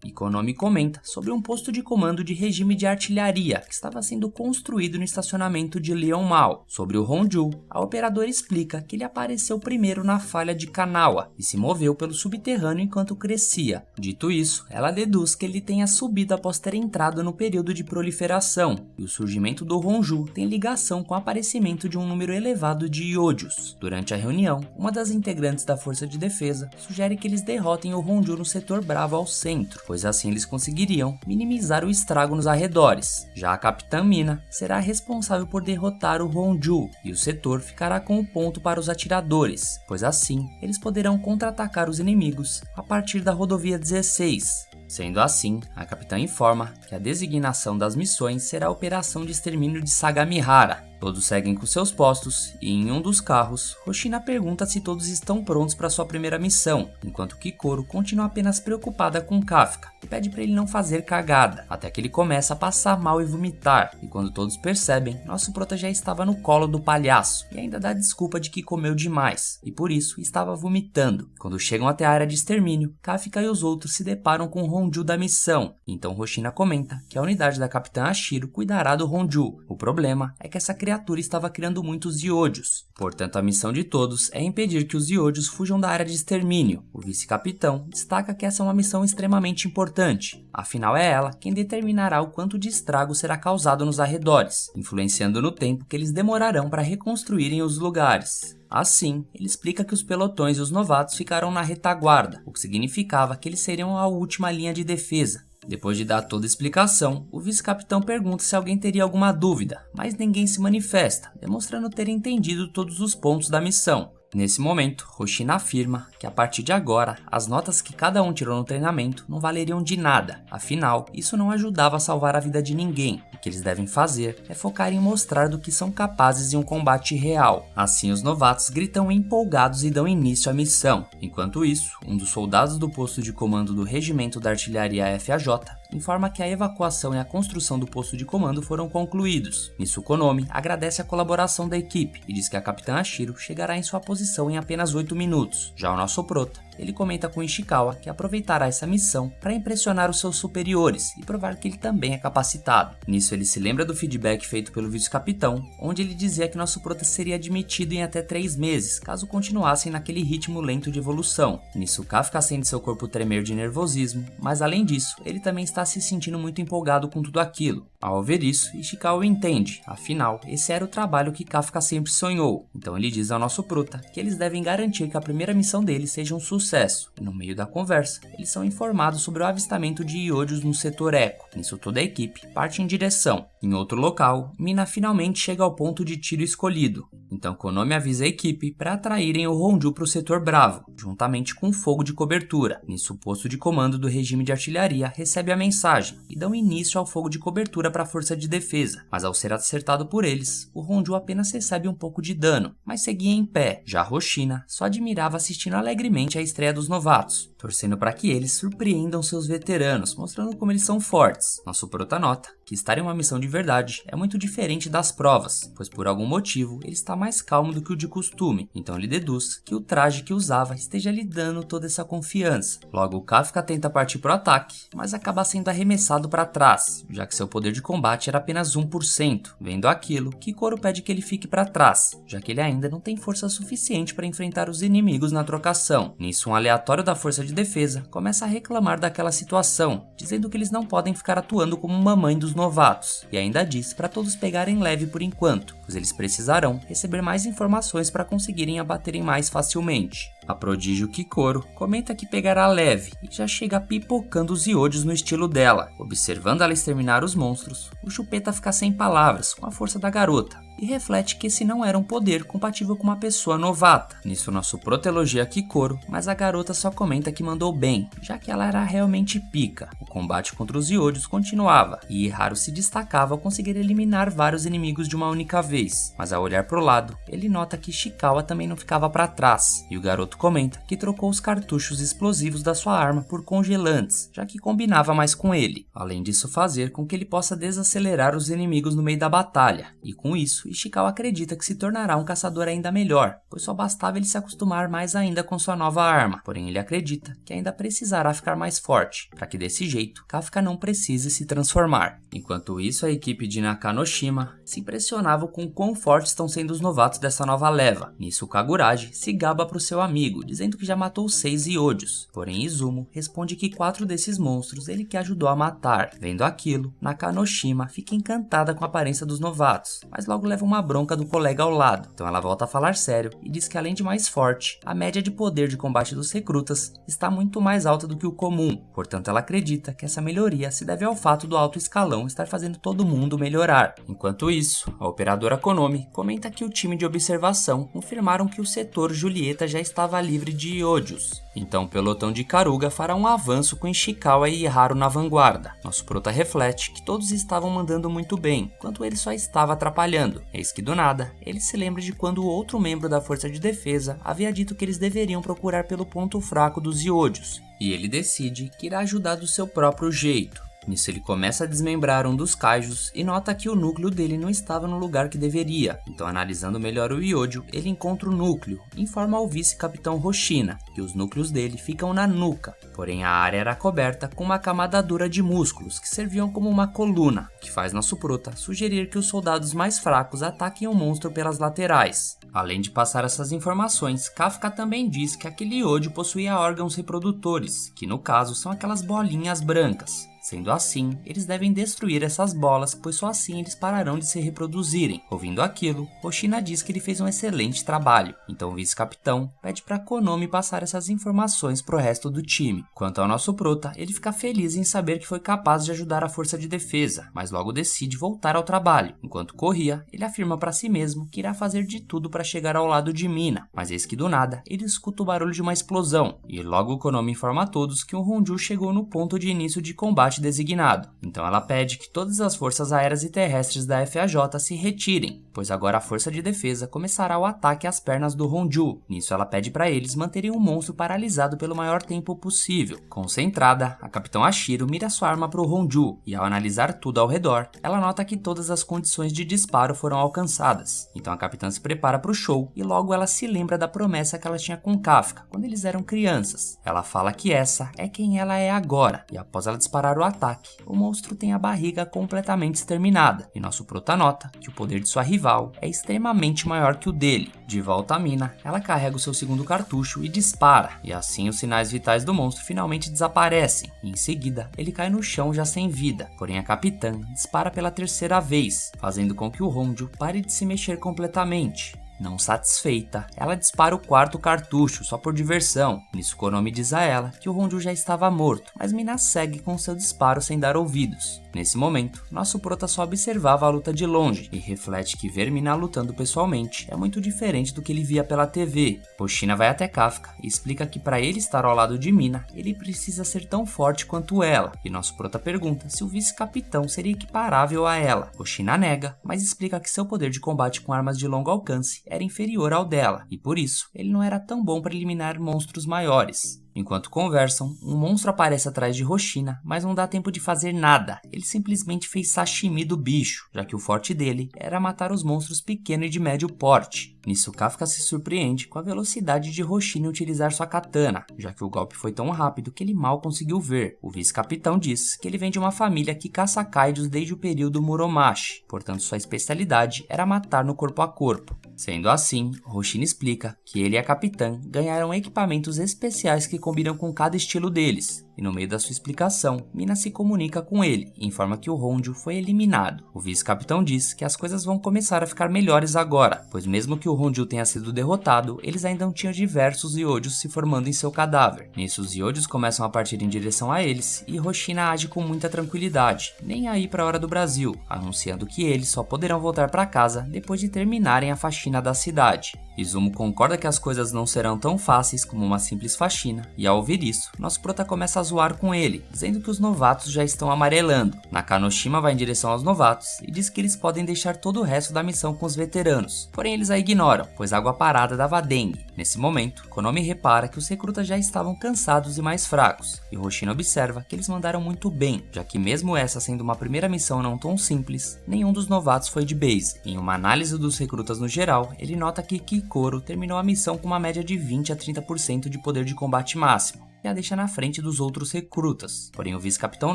e Konomi comenta sobre um posto de comando de regime de artilharia que estava sendo construído no estacionamento de Leon Mall. Sobre o Honju, a operadora explica que ele apareceu primeiro na falha de Kanawa e se moveu pelo subterrâneo enquanto crescia. Dito isso, ela deduz que ele tenha subido após ter entrado no período de proliferação, e o surgimento do Honju tem ligação com o aparecimento de um número elevado de Yojus. Durante a reunião, uma das integrantes da força de defesa sugere que eles derrotem o Honju no setor Bravo ao centro, pois assim eles conseguiriam minimizar o estrago nos arredores. Já a capitã Mina será responsável por derrotar o Honju, e o setor ficará com o ponto para os atiradores, pois assim eles poderão contra-atacar os inimigos a partir da rodovia 16. Sendo assim, a capitã informa que a designação das missões será a Operação de Extermínio de Sagamihara. Todos seguem com seus postos e em um dos carros, Hoshina pergunta se todos estão prontos para sua primeira missão, enquanto Kikoro continua apenas preocupada com Kafka e pede para ele não fazer cagada, até que ele começa a passar mal e vomitar, e quando todos percebem, nosso prota já estava no colo do palhaço e ainda dá desculpa de que comeu demais e por isso estava vomitando. Quando chegam até a área de extermínio, Kafka e os outros se deparam com o Honju da missão, então Hoshina comenta que a unidade da Capitã Ashiro cuidará do Honju. O problema é que essa criatura estava criando muitos Zyojus, portanto a missão de todos é impedir que os Zyojus fujam da área de extermínio. O vice-capitão destaca que essa é uma missão extremamente importante, afinal é ela quem determinará o quanto de estrago será causado nos arredores, influenciando no tempo que eles demorarão para reconstruírem os lugares. Assim, ele explica que os pelotões e os novatos ficaram na retaguarda, o que significava que eles seriam a última linha de defesa. Depois de dar toda a explicação, o vice-capitão pergunta se alguém teria alguma dúvida, mas ninguém se manifesta, demonstrando ter entendido todos os pontos da missão. Nesse momento, Hoshina afirma que a partir de agora, as notas que cada um tirou no treinamento não valeriam de nada, afinal, isso não ajudava a salvar a vida de ninguém. O que eles devem fazer é focar em mostrar do que são capazes em um combate real. Assim, os novatos gritam empolgados e dão início à missão. Enquanto isso, um dos soldados do posto de comando do Regimento da Artilharia FAJ informa que a evacuação e a construção do posto de comando foram concluídos. Nisso, Konomi agradece a colaboração da equipe e diz que a Capitã Ashiro chegará em sua posição em apenas 8 minutos. Já o nosso prota, ele comenta com Ishikawa que aproveitará essa missão para impressionar os seus superiores e provar que ele também é capacitado. Nisso, ele se lembra do feedback feito pelo vice-capitão, onde ele dizia que nosso prota seria admitido em até 3 meses, caso continuassem naquele ritmo lento de evolução. Nisso, Kafka sente seu corpo tremer de nervosismo, mas além disso, ele também está se sentindo muito empolgado com tudo aquilo. Ao ver isso, Ishikawa entende, afinal, esse era o trabalho que Kafka sempre sonhou. Então ele diz ao nosso prota que eles devem garantir que a primeira missão deles seja um sucesso. E no meio da conversa, eles são informados sobre o avistamento de Iodios no setor Eco. Nisso, toda a equipe parte em direção. Em outro local, Mina finalmente chega ao ponto de tiro escolhido. Então Konomi avisa a equipe para atraírem o Honju para o setor Bravo, juntamente com o fogo de cobertura. Nisso, o posto de comando do regime de artilharia recebe a mensagem e dão início ao fogo de cobertura para a força de defesa. Mas ao ser acertado por eles, o Honju apenas recebe um pouco de dano, mas seguia em pé. Já Hoshina só admirava assistindo alegremente a estreia dos novatos, torcendo para que eles surpreendam seus veteranos, mostrando como eles são fortes. Nosso prota nota que estar em uma missão de verdade é muito diferente das provas, pois por algum motivo ele está mais calmo do que o de costume, então ele deduz que o traje que usava esteja lhe dando toda essa confiança. Logo, o Kafka tenta partir para o ataque, mas acaba sendo arremessado para trás, já que seu poder de combate era apenas 1%. Vendo aquilo, Kikoro pede que ele fique para trás, já que ele ainda não tem força suficiente para enfrentar os inimigos na trocação. Nisso, um aleatório da força de defesa começa a reclamar daquela situação, dizendo que eles não podem ficar atuando como mamãe dos novatos, e ainda diz para todos pegarem leve por enquanto, pois eles precisarão receber mais informações para conseguirem abaterem mais facilmente. A prodígio Kikoro comenta que pegará leve e já chega pipocando os Iodios no estilo dela. Observando ela exterminar os monstros, o Chupeta fica sem palavras com a força da garota e reflete que esse não era um poder compatível com uma pessoa novata. Nisso, nosso prota elogia Kikoro, mas a garota só comenta que mandou bem, já que ela era realmente pica. O combate contra os Iodios continuava, e Haru se destacava ao conseguir eliminar vários inimigos de uma única vez. Mas ao olhar pro lado, ele nota que Ishikawa também não ficava para trás, e o garoto comenta que trocou os cartuchos explosivos da sua arma por congelantes, já que combinava mais com ele. Além disso, fazer com que ele possa desacelerar os inimigos no meio da batalha, e com isso, Ishikawa acredita que se tornará um caçador ainda melhor, pois só bastava ele se acostumar mais ainda com sua nova arma. Porém, ele acredita que ainda precisará ficar mais forte, para que desse jeito, Kafka não precise se transformar. Enquanto isso, a equipe de Nakanoshima se impressionava com o quão fortes estão sendo os novatos dessa nova leva. Nisso, Kaguraji se gaba pro seu amigo, dizendo que já matou 6 Iodios. Porém, Izumo responde que 4 desses monstros ele que ajudou a matar. Vendo aquilo, Nakanoshima fica encantada com a aparência dos novatos, mas logo leva uma bronca do colega ao lado. Então ela volta a falar sério e diz que além de mais forte, a média de poder de combate dos recrutas está muito mais alta do que o comum. Portanto, ela acredita que essa melhoria se deve ao fato do alto escalão estar fazendo todo mundo melhorar. Enquanto isso, a operadora Konomi comenta que o time de observação confirmaram que o setor Julieta já estava estava livre de iodos. Então o pelotão de Karuga fará um avanço com Ishikawa e Haru na vanguarda. Nosso prota reflete que todos estavam mandando muito bem, enquanto ele só estava atrapalhando. Eis que do nada, ele se lembra de quando o outro membro da força de defesa havia dito que eles deveriam procurar pelo ponto fraco dos iodos. E ele decide que irá ajudar do seu próprio jeito. Nisso ele começa a desmembrar um dos kaijus e nota que o núcleo dele não estava no lugar que deveria. Então, analisando melhor o iodio, ele encontra o núcleo e informa ao vice-capitão Hoshina que os núcleos dele ficam na nuca. Porém, a área era coberta com uma camada dura de músculos que serviam como uma coluna, o que faz nosso prota sugerir que os soldados mais fracos ataquem o monstro pelas laterais. Além de passar essas informações, Kafka também diz que aquele iodio possuía órgãos reprodutores, que no caso são aquelas bolinhas brancas. Sendo assim, eles devem destruir essas bolas, pois só assim eles pararão de se reproduzirem. Ouvindo aquilo, Hoshina diz que ele fez um excelente trabalho, então o vice-capitão pede para Konomi passar essas informações pro resto do time. Quanto ao nosso prota, ele fica feliz em saber que foi capaz de ajudar a força de defesa, mas logo decide voltar ao trabalho. Enquanto corria, ele afirma para si mesmo que irá fazer de tudo para chegar ao lado de Mina, mas eis que do nada, ele escuta o barulho de uma explosão, e logo Konomi informa a todos que o Honju chegou no ponto de início de combate designado. Então ela pede que todas as forças aéreas e terrestres da FAJ se retirem, pois agora a força de defesa começará o ataque às pernas do Honju. Nisso ela pede para eles manterem o monstro paralisado pelo maior tempo possível. Concentrada, a capitã Ashiro mira sua arma para o Honju e ao analisar tudo ao redor, ela nota que todas as condições de disparo foram alcançadas. Então a capitã se prepara para o show e logo ela se lembra da promessa que ela tinha com Kafka quando eles eram crianças. Ela fala que essa é quem ela é agora e após ela disparar o ataque, o monstro tem a barriga completamente exterminada, e nosso prota nota que o poder de sua rival é extremamente maior que o dele. De volta a Mina, ela carrega o seu segundo cartucho e dispara, e assim os sinais vitais do monstro finalmente desaparecem, e em seguida ele cai no chão já sem vida. Porém a capitã dispara pela terceira vez, fazendo com que o Honju pare de se mexer completamente. Não satisfeita, ela dispara o quarto cartucho só por diversão. Nisso Konomi diz a ela que o Honju já estava morto, mas Mina segue com seu disparo sem dar ouvidos. Nesse momento, nosso prota só observava a luta de longe e reflete que ver Mina lutando pessoalmente é muito diferente do que ele via pela TV. Hoshina vai até Kafka e explica que para ele estar ao lado de Mina, ele precisa ser tão forte quanto ela, e nosso prota pergunta se o vice-capitão seria equiparável a ela. Hoshina nega, mas explica que seu poder de combate com armas de longo alcance era inferior ao dela, e por isso ele não era tão bom para eliminar monstros maiores. Enquanto conversam, um monstro aparece atrás de Hoshina, mas não dá tempo de fazer nada. Ele simplesmente fez sashimi do bicho, já que o forte dele era matar os monstros pequeno e de médio porte. Nisso, Kafka se surpreende com a velocidade de Hoshina utilizar sua katana, já que o golpe foi tão rápido que ele mal conseguiu ver. O vice-capitão diz que ele vem de uma família que caça kaijus desde o período Muromachi, portanto sua especialidade era matar no corpo a corpo. Sendo assim, Hoshina explica que ele e a capitã ganharam equipamentos especiais que combinam com cada estilo deles, e no meio da sua explicação, Mina se comunica com ele e informa que o Honju foi eliminado. O vice-capitão diz que as coisas vão começar a ficar melhores agora, pois mesmo que o Honju tenha sido derrotado, eles ainda tinham diversos iodos se formando em seu cadáver. Nisso, os iodos começam a partir em direção a eles e Hoshina age com muita tranquilidade, nem aí para a hora do Brasil, anunciando que eles só poderão voltar para casa depois de terminarem a faxina da cidade. Izumo concorda que as coisas não serão tão fáceis como uma simples faxina, e ao ouvir isso, nosso prota começa a zoar com ele, dizendo que os novatos já estão amarelando. Nakanoshima vai em direção aos novatos e diz que eles podem deixar todo o resto da missão com os veteranos, porém eles a ignoram, pois a água parada dava dengue. Nesse momento, Konomi repara que os recrutas já estavam cansados e mais fracos, e Hoshina observa que eles mandaram muito bem, já que mesmo essa sendo uma primeira missão não tão simples, nenhum dos novatos foi de base. Em uma análise dos recrutas no geral, ele nota que Kikoro terminou a missão com uma média de 20 a 30% de poder de combate máximo, e a deixa na frente dos outros recrutas. Porém, o vice-capitão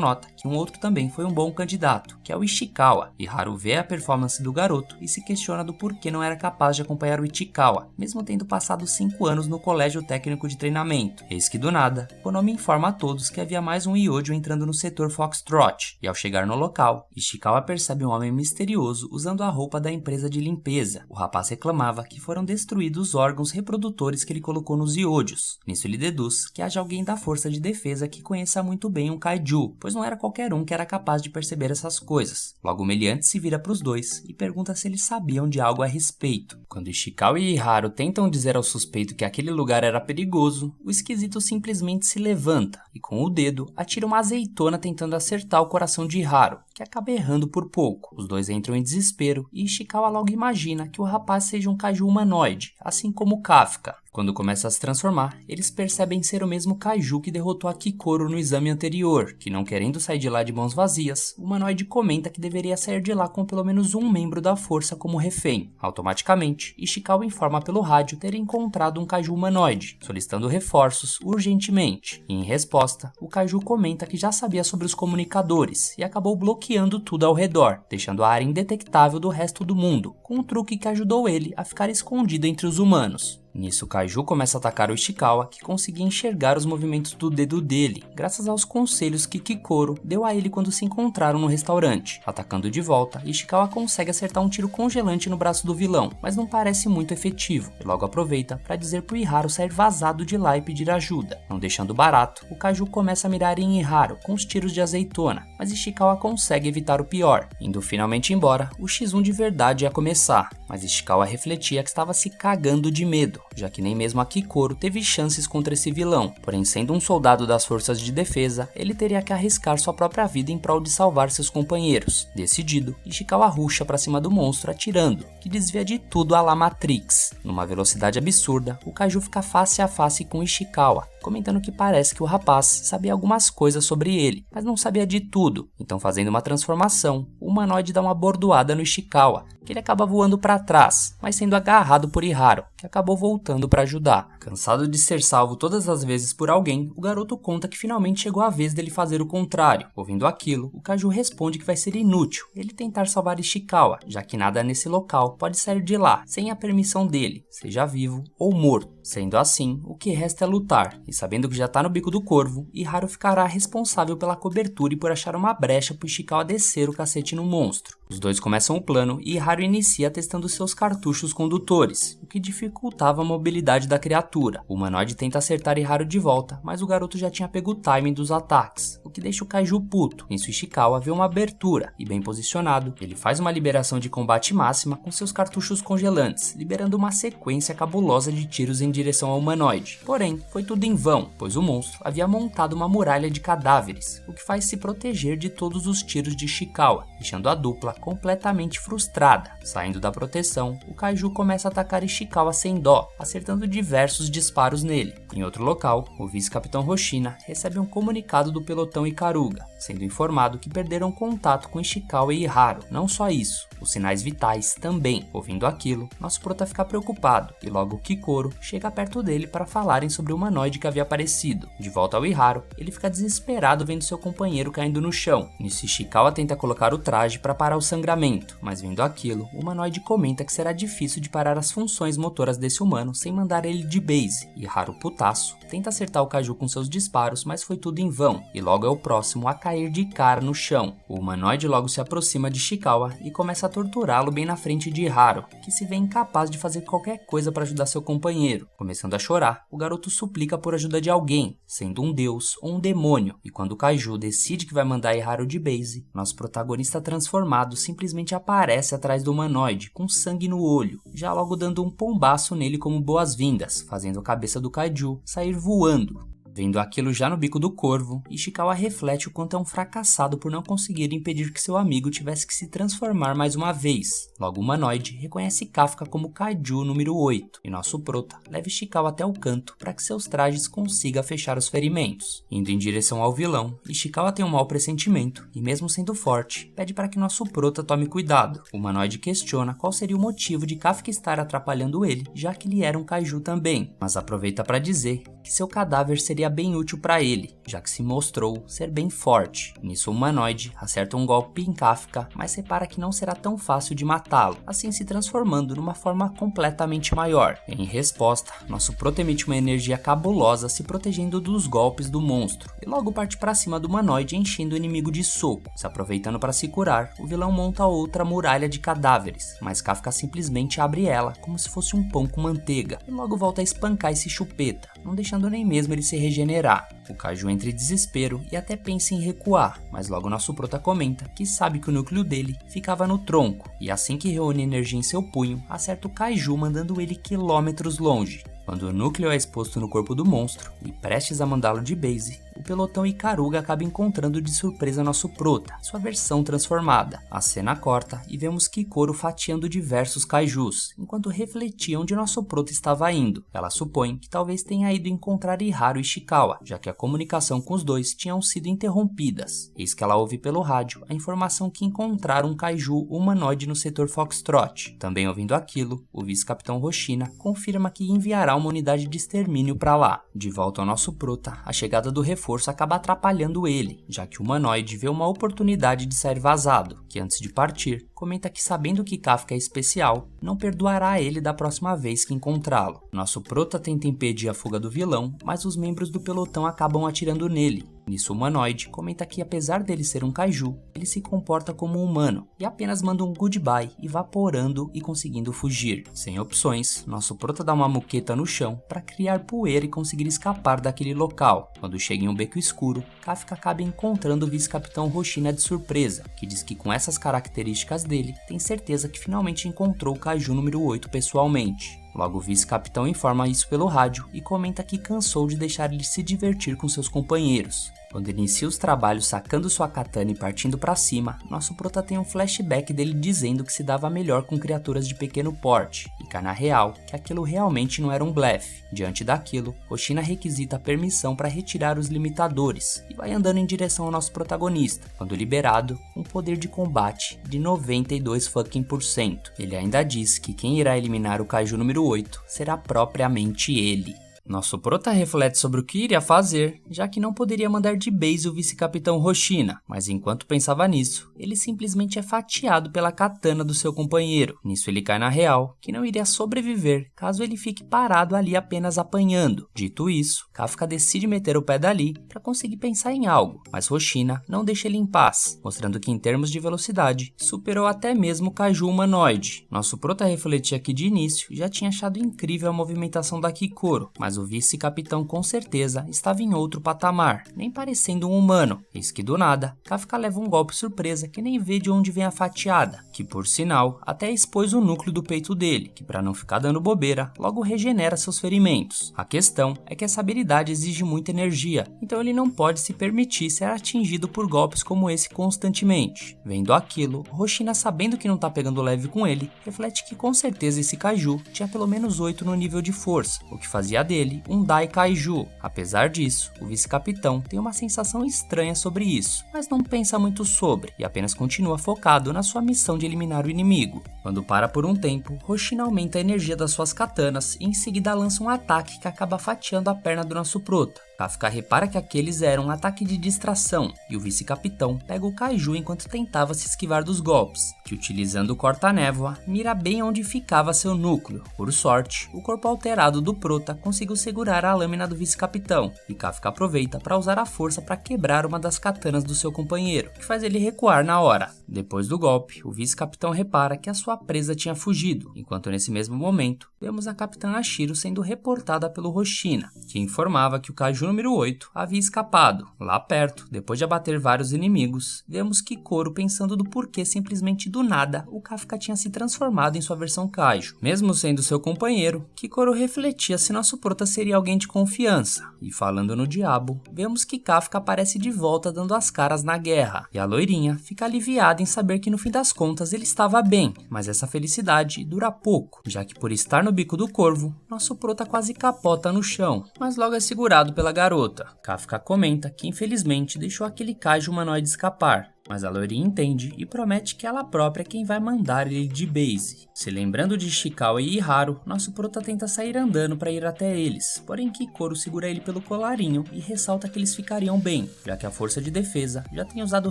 nota que um outro também foi um bom candidato, que é o Ishikawa, e Haru vê a performance do garoto e se questiona do porquê não era capaz de acompanhar o Ichikawa, mesmo tendo passado 5 anos no colégio técnico de treinamento. Eis que do nada, Konomi informa a todos que havia mais um Iodio entrando no setor Foxtrot, e ao chegar no local, Ishikawa percebe um homem misterioso usando a roupa da empresa de limpeza. O rapaz reclamava que foram destruídos os órgãos reprodutores que ele colocou nos Iodios. Nisso ele deduz que haja alguém alguém da força de defesa que conheça muito bem um kaiju, pois não era qualquer um que era capaz de perceber essas coisas. Logo o meliante se vira para os dois e pergunta se eles sabiam de algo a respeito. Quando Ishikawa e Iharu tentam dizer ao suspeito que aquele lugar era perigoso, o esquisito simplesmente se levanta e com o dedo atira uma azeitona tentando acertar o coração de Iharu, que acaba errando por pouco. Os dois entram em desespero e Ishikawa logo imagina que o rapaz seja um kaiju humanoide, assim como Kafka. Quando começa a se transformar, eles percebem ser o mesmo kaiju que derrotou a Kikoro no exame anterior, que não querendo sair de lá de mãos vazias, o humanoide comenta que deveria sair de lá com pelo menos um membro da força como refém. Automaticamente, Ishikawa informa pelo rádio ter encontrado um kaiju humanoide, solicitando reforços urgentemente. E em resposta, o kaiju comenta que já sabia sobre os comunicadores e acabou bloqueando tudo ao redor, deixando a área indetectável do resto do mundo, com um truque que ajudou ele a ficar escondido entre os humanos. Nisso, o kaiju começa a atacar o Ishikawa, que conseguia enxergar os movimentos do dedo dele, graças aos conselhos que Kikoro deu a ele quando se encontraram no restaurante. Atacando de volta, Ishikawa consegue acertar um tiro congelante no braço do vilão, mas não parece muito efetivo, e logo aproveita para dizer pro Iharu sair vazado de lá e pedir ajuda. Não deixando barato, o kaiju começa a mirar em Iharu com os tiros de azeitona, mas Ishikawa consegue evitar o pior. Indo finalmente embora, o X1 de verdade ia começar, mas Ishikawa refletia que estava se cagando de medo, já que nem mesmo a Kikoro teve chances contra esse vilão. Porém, sendo um soldado das forças de defesa, ele teria que arriscar sua própria vida em prol de salvar seus companheiros. Decidido, Ishikawa rusha para cima do monstro atirando, que desvia de tudo à la Matrix. Numa velocidade absurda, o kaiju fica face a face com Ishikawa, comentando que parece que o rapaz sabia algumas coisas sobre ele, mas não sabia de tudo. Então, fazendo uma transformação, o humanoide dá uma bordoada no Ishikawa, que ele acaba voando para trás, mas sendo agarrado por Iharu, que acabou voltando para ajudar. Cansado de ser salvo todas as vezes por alguém, o garoto conta que finalmente chegou a vez dele fazer o contrário. Ouvindo aquilo, o kaiju responde que vai ser inútil ele tentar salvar Ishikawa, já que nada nesse local pode sair de lá sem a permissão dele, seja vivo ou morto. Sendo assim, o que resta é lutar, e sabendo que já tá no bico do corvo, Iharu ficará responsável pela cobertura e por achar uma brecha pro Ishikawa descer o cacete no monstro. Os dois começam o plano e Iharu inicia testando seus cartuchos condutores, o que dificultava a mobilidade da criatura. O humanoide tenta acertar Iharu de volta, mas o garoto já tinha pego o timing dos ataques, o que deixa o kaiju puto. Nisso Ishikawa vê uma abertura, e bem posicionado, ele faz uma liberação de combate máxima com seus cartuchos congelantes, liberando uma sequência cabulosa de tiros em direção ao humanoide. Porém, foi tudo em vão, pois o monstro havia montado uma muralha de cadáveres, o que faz se proteger de todos os tiros de Ishikawa, deixando a dupla completamente frustrada. Saindo da proteção, o kaiju começa a atacar Ishikawa sem dó, acertando diversos disparos nele. Em outro local, o vice-capitão Hoshina recebe um comunicado do pelotão Ikaruga, sendo informado que perderam contato com Ishikawa e Iharu. Não só isso, os sinais vitais também. Ouvindo aquilo, nosso prota fica preocupado, e logo Kikoro chega perto dele para falarem sobre o humanoide que havia aparecido. De volta ao Iharu, ele fica desesperado vendo seu companheiro caindo no chão. Nisso Ishikawa tenta colocar o traje para parar o sangramento, mas vendo aquilo, o humanoide comenta que será difícil de parar as funções motoras desse humano sem mandar ele de base. Iharu, putaço, tenta acertar o kaiju com seus disparos, mas foi tudo em vão, e logo é o próximo a cair de cara no chão. O humanoide logo se aproxima de Ishikawa e começa a torturá-lo bem na frente de Iharu, que se vê incapaz de fazer qualquer coisa para ajudar seu companheiro. Começando a chorar, o garoto suplica por ajuda de alguém, sendo um deus ou um demônio, e quando o kaiju decide que vai mandar Iharu de base, nosso protagonista transformado simplesmente aparece atrás do humanoide, com sangue no olho, já logo dando um pombaço nele como boas-vindas, fazendo a cabeça do kaiju sair voando. Vendo aquilo já no bico do corvo, Ishikawa reflete o quanto é um fracassado por não conseguir impedir que seu amigo tivesse que se transformar mais uma vez. Logo o humanoide reconhece Kafka como Kaiju número 8, e nosso prota leva Ishikawa até o canto para que seus trajes consigam fechar os ferimentos. Indo em direção ao vilão, Ishikawa tem um mau pressentimento, e mesmo sendo forte, pede para que nosso prota tome cuidado. O humanoide questiona qual seria o motivo de Kafka estar atrapalhando ele, já que ele era um Kaiju também, mas aproveita para dizer que seu cadáver seria bem útil para ele, já que se mostrou ser bem forte. Nisso o humanoide acerta um golpe em Kafka, mas repara que não será tão fácil de matá-lo, assim se transformando numa forma completamente maior. Em resposta, nosso prota emite uma energia cabulosa se protegendo dos golpes do monstro, e logo parte para cima do humanoide enchendo o inimigo de soco. Se aproveitando para se curar, o vilão monta outra muralha de cadáveres, mas Kafka simplesmente abre ela como se fosse um pão com manteiga, e logo volta a espancar esse chupeta, não deixando nem mesmo ele se regenerar. regenerar. O Kaiju entra em desespero e até pensa em recuar, mas logo nosso prota comenta que sabe que o núcleo dele ficava no tronco, e assim que reúne energia em seu punho, acerta o Kaiju mandando ele quilômetros longe. Quando o núcleo é exposto no corpo do monstro e prestes a mandá-lo de base, o pelotão Ikaruga acaba encontrando de surpresa nosso prota, sua versão transformada. A cena corta e vemos Kikoro fatiando diversos kaijus, enquanto refletia onde nosso prota estava indo. Ela supõe que talvez tenha ido encontrar Iharu e Ishikawa, já que a comunicação com os dois tinham sido interrompidas. Eis que ela ouve pelo rádio a informação que encontraram um kaiju humanoide no setor Foxtrot. Também ouvindo aquilo, o vice-capitão Hoshina confirma que enviará uma unidade de extermínio para lá. De volta ao nosso prota, a chegada do reforço acaba atrapalhando ele, já que o humanoide vê uma oportunidade de sair vazado, que antes de partir, comenta que sabendo que Kafka é especial, não perdoará ele da próxima vez que encontrá-lo. Nosso prota tenta impedir a fuga do vilão, mas os membros do pelotão acabam atirando nele. Nisso o humanoide comenta que apesar dele ser um kaiju, ele se comporta como um humano e apenas manda um goodbye, evaporando e conseguindo fugir. Sem opções, nosso prota dá uma muqueta no chão para criar poeira e conseguir escapar daquele local. Quando chega em um beco escuro, Kafka acaba encontrando o vice-capitão Hoshina de surpresa, que diz que com essas características dele, tem certeza que finalmente encontrou o kaiju número 8 pessoalmente. Logo o vice-capitão informa isso pelo rádio e comenta que cansou de deixar ele se divertir com seus companheiros. Quando inicia os trabalhos sacando sua katana e partindo para cima, nosso prota tem um flashback dele dizendo que se dava melhor com criaturas de pequeno porte, e cai na real que aquilo realmente não era um blefe. Diante daquilo, Hoshina requisita a permissão para retirar os limitadores e vai andando em direção ao nosso protagonista, quando liberado, um poder de combate de 92%. Ele ainda diz que quem irá eliminar o kaiju número 8 será propriamente ele. Nosso prota reflete sobre o que iria fazer, já que não poderia mandar de base o vice-capitão Hoshina, mas enquanto pensava nisso, ele simplesmente é fatiado pela katana do seu companheiro. Nisso ele cai na real, que não iria sobreviver caso ele fique parado ali apenas apanhando. Dito isso, Kafka decide meter o pé dali para conseguir pensar em algo, mas Hoshina não deixa ele em paz, mostrando que em termos de velocidade, superou até mesmo o kaiju humanoide. Nosso prota refletia que de início já tinha achado incrível a movimentação da Kikoro, mas o vice-capitão com certeza estava em outro patamar, nem parecendo um humano. Eis que do nada, Kafka leva um golpe surpresa que nem vê de onde vem a fatiada, que por sinal até expôs o núcleo do peito dele, que para não ficar dando bobeira, logo regenera seus ferimentos. A questão é que essa habilidade exige muita energia, então ele não pode se permitir ser atingido por golpes como esse constantemente. Vendo aquilo, Hoshina, sabendo que não tá pegando leve com ele, reflete que com certeza esse kaiju tinha pelo menos 8 no nível de força, o que fazia dele um Dai Kaiju. Apesar disso, o vice-capitão tem uma sensação estranha sobre isso, mas não pensa muito sobre e apenas continua focado na sua missão de eliminar o inimigo. Quando para por um tempo, Hoshina aumenta a energia das suas katanas e em seguida lança um ataque que acaba fatiando a perna do nosso prota. Kafka repara que aqueles eram um ataque de distração e o vice-capitão pega o kaiju enquanto tentava se esquivar dos golpes, que utilizando o corta-névoa, mira bem onde ficava seu núcleo. Por sorte, o corpo alterado do prota conseguiu segurar a lâmina do vice-capitão e Kafka aproveita para usar a força para quebrar uma das katanas do seu companheiro, que faz ele recuar na hora. Depois do golpe, o vice-capitão repara que a sua presa tinha fugido, enquanto nesse mesmo momento, vemos a capitã Ashiro sendo reportada pelo Hoshina, que informava que o kaiju número 8 havia escapado. Lá perto, depois de abater vários inimigos, vemos Kikoro pensando do porquê simplesmente do nada o Kafka tinha se transformado em sua versão kaiju. Mesmo sendo seu companheiro, Kikoro refletia se nosso prota seria alguém de confiança. E falando no diabo, vemos que Kafka aparece de volta dando as caras na guerra, e a loirinha fica aliviada em saber que no fim das contas ele estava bem, mas essa felicidade dura pouco, já que por estar no bico do corvo, nosso prota quase capota no chão, mas logo é segurado pela garota. Kafka comenta que infelizmente deixou aquele kaiju humanoide escapar, mas a loirinha entende e promete que ela própria é quem vai mandar ele de base. Se lembrando de Ishikawa e Iharu, nosso prota tenta sair andando para ir até eles, porém Kikoro segura ele pelo colarinho e ressalta que eles ficariam bem, já que a força de defesa já tem usado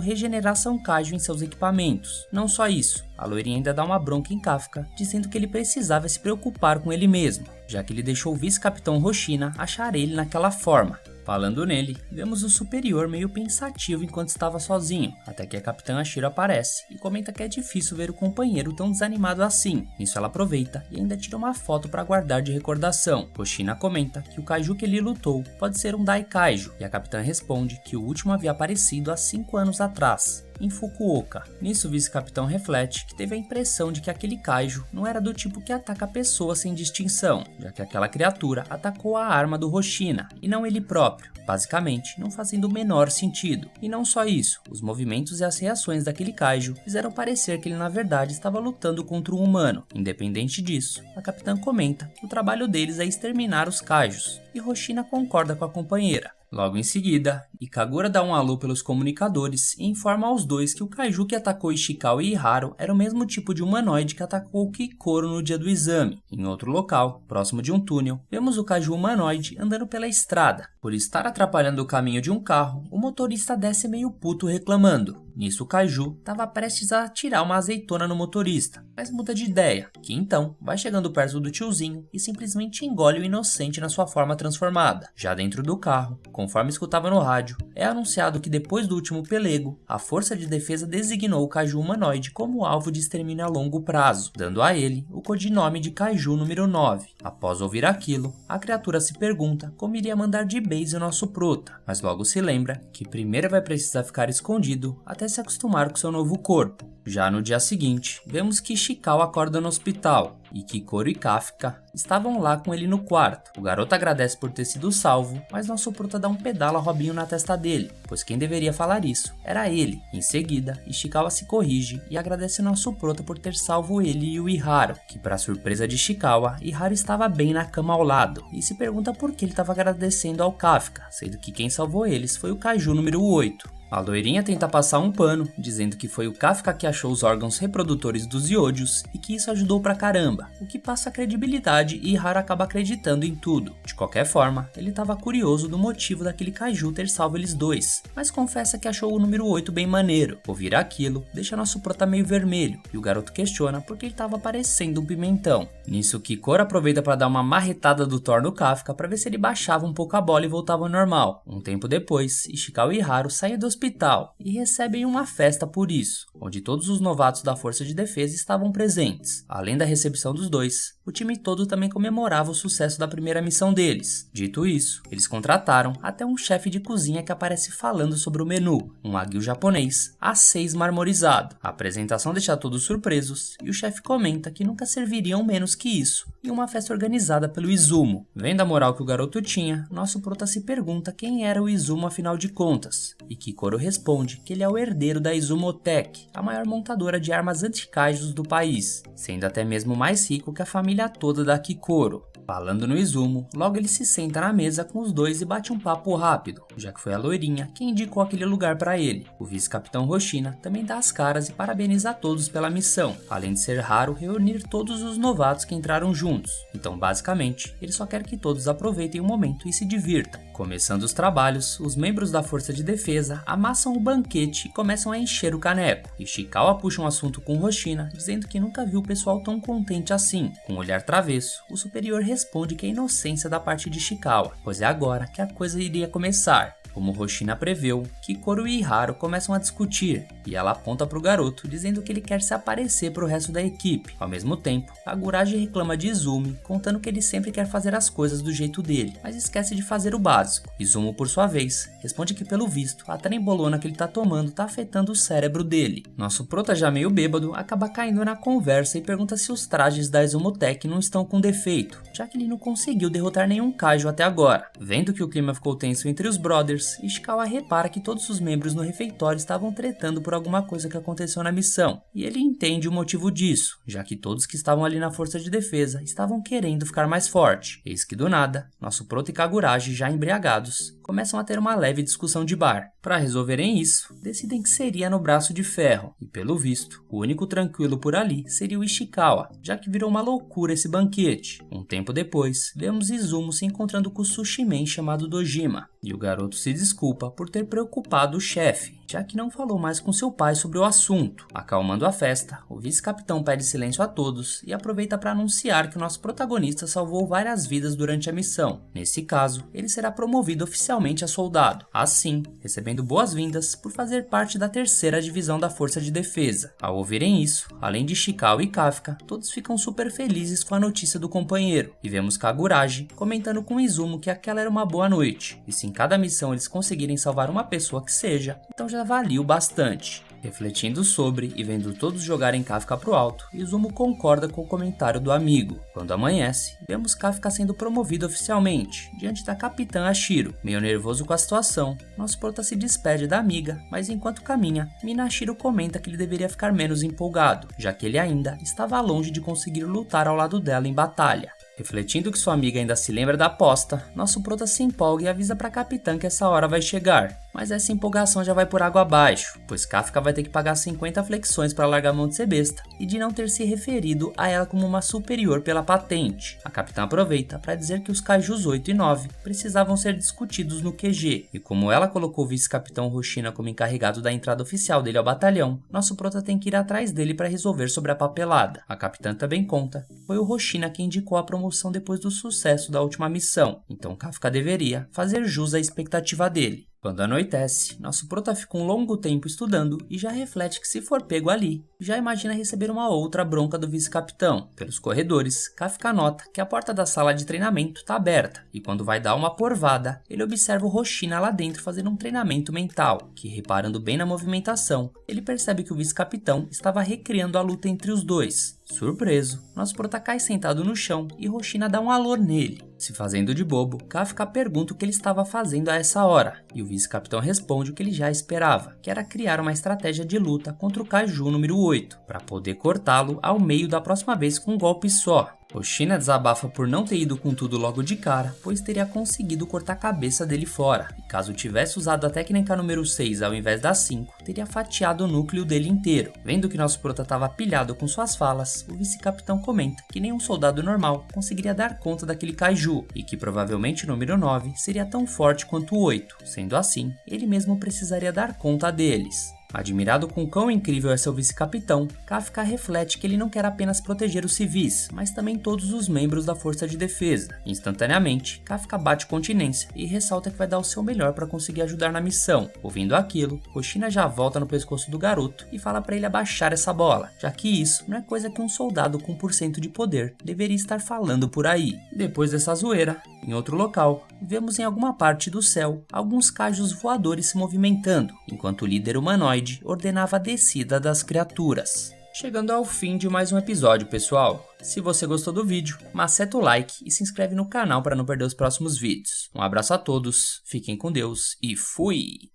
regeneração kaiju em seus equipamentos. Não só isso, a loirinha ainda dá uma bronca em Kafka, dizendo que ele precisava se preocupar com ele mesmo, já que ele deixou o vice-capitão Hoshina achar ele naquela forma. Falando nele, vemos o superior meio pensativo enquanto estava sozinho, até que a Capitã Ashiro aparece e comenta que é difícil ver o companheiro tão desanimado assim. Nisso ela aproveita e ainda tira uma foto para guardar de recordação. Hoshina comenta que o kaiju que ele lutou pode ser um Daikaiju, e a Capitã responde que o último havia aparecido há 5 anos atrás, em Fukuoka. Nisso o vice-capitão reflete que teve a impressão de que aquele kaiju não era do tipo que ataca pessoas sem distinção, já que aquela criatura atacou a arma do Hoshina e não ele próprio, basicamente não fazendo o menor sentido. E não só isso, os movimentos e as reações daquele kaiju fizeram parecer que ele na verdade estava lutando contra um humano. Independente disso, a capitã comenta que o trabalho deles é exterminar os kaijus, e Hoshina concorda com a companheira. Logo em seguida, Ikagura dá um alô pelos comunicadores e informa aos dois que o kaiju que atacou Ishikawa e Iharu era o mesmo tipo de humanoide que atacou Kikoro no dia do exame. Em outro local, próximo de um túnel, vemos o kaiju humanoide andando pela estrada. Por estar atrapalhando o caminho de um carro, o motorista desce meio puto reclamando. Nisso o kaiju estava prestes a atirar uma azeitona no motorista, mas muda de ideia, que então vai chegando perto do tiozinho e simplesmente engole o inocente na sua forma transformada. Já dentro do carro, conforme escutava no rádio, é anunciado que depois do último pelego, a Força de Defesa designou o kaiju humanoide como alvo de extermínio a longo prazo, dando a ele o codinome de Kaiju número 9. Após ouvir aquilo, a criatura se pergunta como iria mandar de base o nosso prota, mas logo se lembra que primeiro vai precisar ficar escondido até se acostumar com seu novo corpo. Já no dia seguinte, vemos que Ishikawa acorda no hospital e Kikoro e Kafka estavam lá com ele no quarto. O garoto agradece por ter sido salvo, mas nosso prota dá um pedala Robinho na testa dele, pois quem deveria falar isso era ele. Em seguida, Ishikawa se corrige e agradece nosso prota por ter salvo ele e o Iharu, que para surpresa de Ishikawa, Iharu estava bem na cama ao lado, e se pergunta por que ele estava agradecendo ao Kafka, sendo que quem salvou eles foi o Kaiju número 8. A loirinha tenta passar um pano, dizendo que foi o Kafka que achou os órgãos reprodutores dos Zyojus e que isso ajudou pra caramba, o que passa credibilidade e Iharu acaba acreditando em tudo. De qualquer forma, ele estava curioso do motivo daquele kaiju ter salvo eles dois, mas confessa que achou o número 8 bem maneiro. Ouvir aquilo deixa nosso prota meio vermelho, e o garoto questiona por que ele estava parecendo um pimentão. Nisso, Kikoro aproveita para dar uma marretada do Thor no Kafka para ver se ele baixava um pouco a bola e voltava ao normal. Um tempo depois, Ishikawa e Iharu saem do hospital e recebem uma festa por isso, onde todos os novatos da Força de Defesa estavam presentes. Além da recepção dos dois, o time todo também comemorava o sucesso da primeira missão deles. Dito isso, eles contrataram até um chefe de cozinha que aparece falando sobre o menu, um wagyu japonês A6 marmorizado. A apresentação deixa todos surpresos e o chefe comenta que nunca serviriam menos que isso em uma festa organizada pelo Izumo. Vendo a moral que o garoto tinha, nosso prota se pergunta quem era o Izumo afinal de contas, e Kikoro responde que ele é o herdeiro da Izumotech, a maior montadora de armas anti-kaijus do país, sendo até mesmo mais rico que a família toda da Kikoro. Falando no Izumo, logo ele se senta na mesa com os dois e bate um papo rápido, já que foi a loirinha quem indicou aquele lugar para ele. O vice-capitão Hoshina também dá as caras e parabeniza a todos pela missão, além de ser raro reunir todos os novatos que entraram juntos. Então, basicamente, ele só quer que todos aproveitem o momento e se divirtam. Começando os trabalhos, os membros da Força de Defesa amassam o banquete e começam a encher o caneco. Ishikawa puxa um assunto com Hoshina, dizendo que nunca viu o pessoal tão contente assim. Com um olhar travesso, o superior responde que é inocência da parte de Ishikawa, pois é agora que a coisa iria começar. Como Hoshina preveu, Kikoro e Iharu começam a discutir, e ela aponta para o garoto, dizendo que ele quer se aparecer para o resto da equipe. Ao mesmo tempo, Kagurashi reclama de Izumi, contando que ele sempre quer fazer as coisas do jeito dele, mas esquece de fazer o básico. Izumo, por sua vez, responde que pelo visto, a trembolona que ele tá tomando tá afetando o cérebro dele. Nosso prota, já meio bêbado, acaba caindo na conversa e pergunta se os trajes da Izumotech não estão com defeito, já que ele não conseguiu derrotar nenhum kaiju até agora. Vendo que o clima ficou tenso entre os brothers, Ishikawa repara que todos os membros no refeitório estavam tretando por alguma coisa que aconteceu na missão, e ele entende o motivo disso, já que todos que estavam ali na Força de Defesa estavam querendo ficar mais forte. Eis que do nada, nosso prota e Kagurashi, já embriagados, começam a ter uma leve discussão de bar. Para resolverem isso, decidem que seria no braço de ferro, e pelo visto, o único tranquilo por ali seria o Ishikawa, já que virou uma loucura esse banquete. Um tempo depois, vemos Izumo se encontrando com o sushi man chamado Dojima, e o garoto se desculpa por ter preocupado o chefe, já que não falou mais com seu pai sobre o assunto. Acalmando a festa, o vice-capitão pede silêncio a todos e aproveita para anunciar que o nosso protagonista salvou várias vidas durante a missão. Nesse caso, ele será promovido oficialmente a soldado, assim, recebendo boas-vindas por fazer parte da 3ª divisão da Força de Defesa. Ao ouvirem isso, além de Shikao e Kafka, todos ficam super felizes com a notícia do companheiro, e vemos Kagurashi comentando com Izumo que aquela era uma boa noite, e se em cada missão eles conseguirem salvar uma pessoa que seja, então já valeu bastante. Refletindo sobre e vendo todos jogarem Kafka pro alto, Izumo concorda com o comentário do amigo. Quando amanhece, vemos Kafka sendo promovido oficialmente, diante da capitã Ashiro. Meio nervoso com a situação, nosso prota se despede da amiga, mas enquanto caminha, Minashiro comenta que ele deveria ficar menos empolgado, já que ele ainda estava longe de conseguir lutar ao lado dela em batalha. Refletindo que sua amiga ainda se lembra da aposta, nosso prota se empolga e avisa pra capitã que essa hora vai chegar. Mas essa empolgação já vai por água abaixo, pois Kafka vai ter que pagar 50 flexões para largar a mão de ser besta e de não ter se referido a ela como uma superior pela patente. A capitã aproveita para dizer que os Kaijus 8 e 9 precisavam ser discutidos no QG, e como ela colocou o vice-capitão Hoshina como encarregado da entrada oficial dele ao batalhão, nosso prota tem que ir atrás dele para resolver sobre a papelada. A capitã também conta, foi o Hoshina quem indicou a promoção depois do sucesso da última missão, então Kafka deveria fazer jus à expectativa dele. Quando anoitece, nosso prota fica um longo tempo estudando e já reflete que se for pego ali, já imagina receber uma outra bronca do vice-capitão. Pelos corredores, Kafka nota que a porta da sala de treinamento está aberta e quando vai dar uma porvada, ele observa o Hoshina lá dentro fazendo um treinamento mental, que reparando bem na movimentação, ele percebe que o vice-capitão estava recriando a luta entre os dois. Surpreso, nosso prota cai sentado no chão e Hoshina dá um alô nele. Se fazendo de bobo, Kafka pergunta o que ele estava fazendo a essa hora, e o vice-capitão responde o que ele já esperava, que era criar uma estratégia de luta contra o Kaiju número 8, para poder cortá-lo ao meio da próxima vez com um golpe só. Hoshina desabafa por não ter ido com tudo logo de cara, pois teria conseguido cortar a cabeça dele fora, e caso tivesse usado a técnica número 6 ao invés da 5, teria fatiado o núcleo dele inteiro. Vendo que nosso prota estava pilhado com suas falas, o vice-capitão comenta que nenhum soldado normal conseguiria dar conta daquele Kaiju, e que provavelmente o número 9 seria tão forte quanto o 8, sendo assim, ele mesmo precisaria dar conta deles. Admirado com quão incrível é seu vice-capitão, Kafka reflete que ele não quer apenas proteger os civis, mas também todos os membros da Força de Defesa. Instantaneamente, Kafka bate continência e ressalta que vai dar o seu melhor para conseguir ajudar na missão. Ouvindo aquilo, Hoshina já volta no pescoço do garoto e fala para ele abaixar essa bola, já que isso não é coisa que um soldado com 1% de poder deveria estar falando por aí. Depois dessa zoeira, em outro local, vemos em alguma parte do céu alguns cajos voadores se movimentando, enquanto o líder humanoide ordenava a descida das criaturas. Chegando ao fim de mais um episódio, pessoal. Se você gostou do vídeo, maceta o like e se inscreve no canal para não perder os próximos vídeos. Um abraço a todos, fiquem com Deus e fui!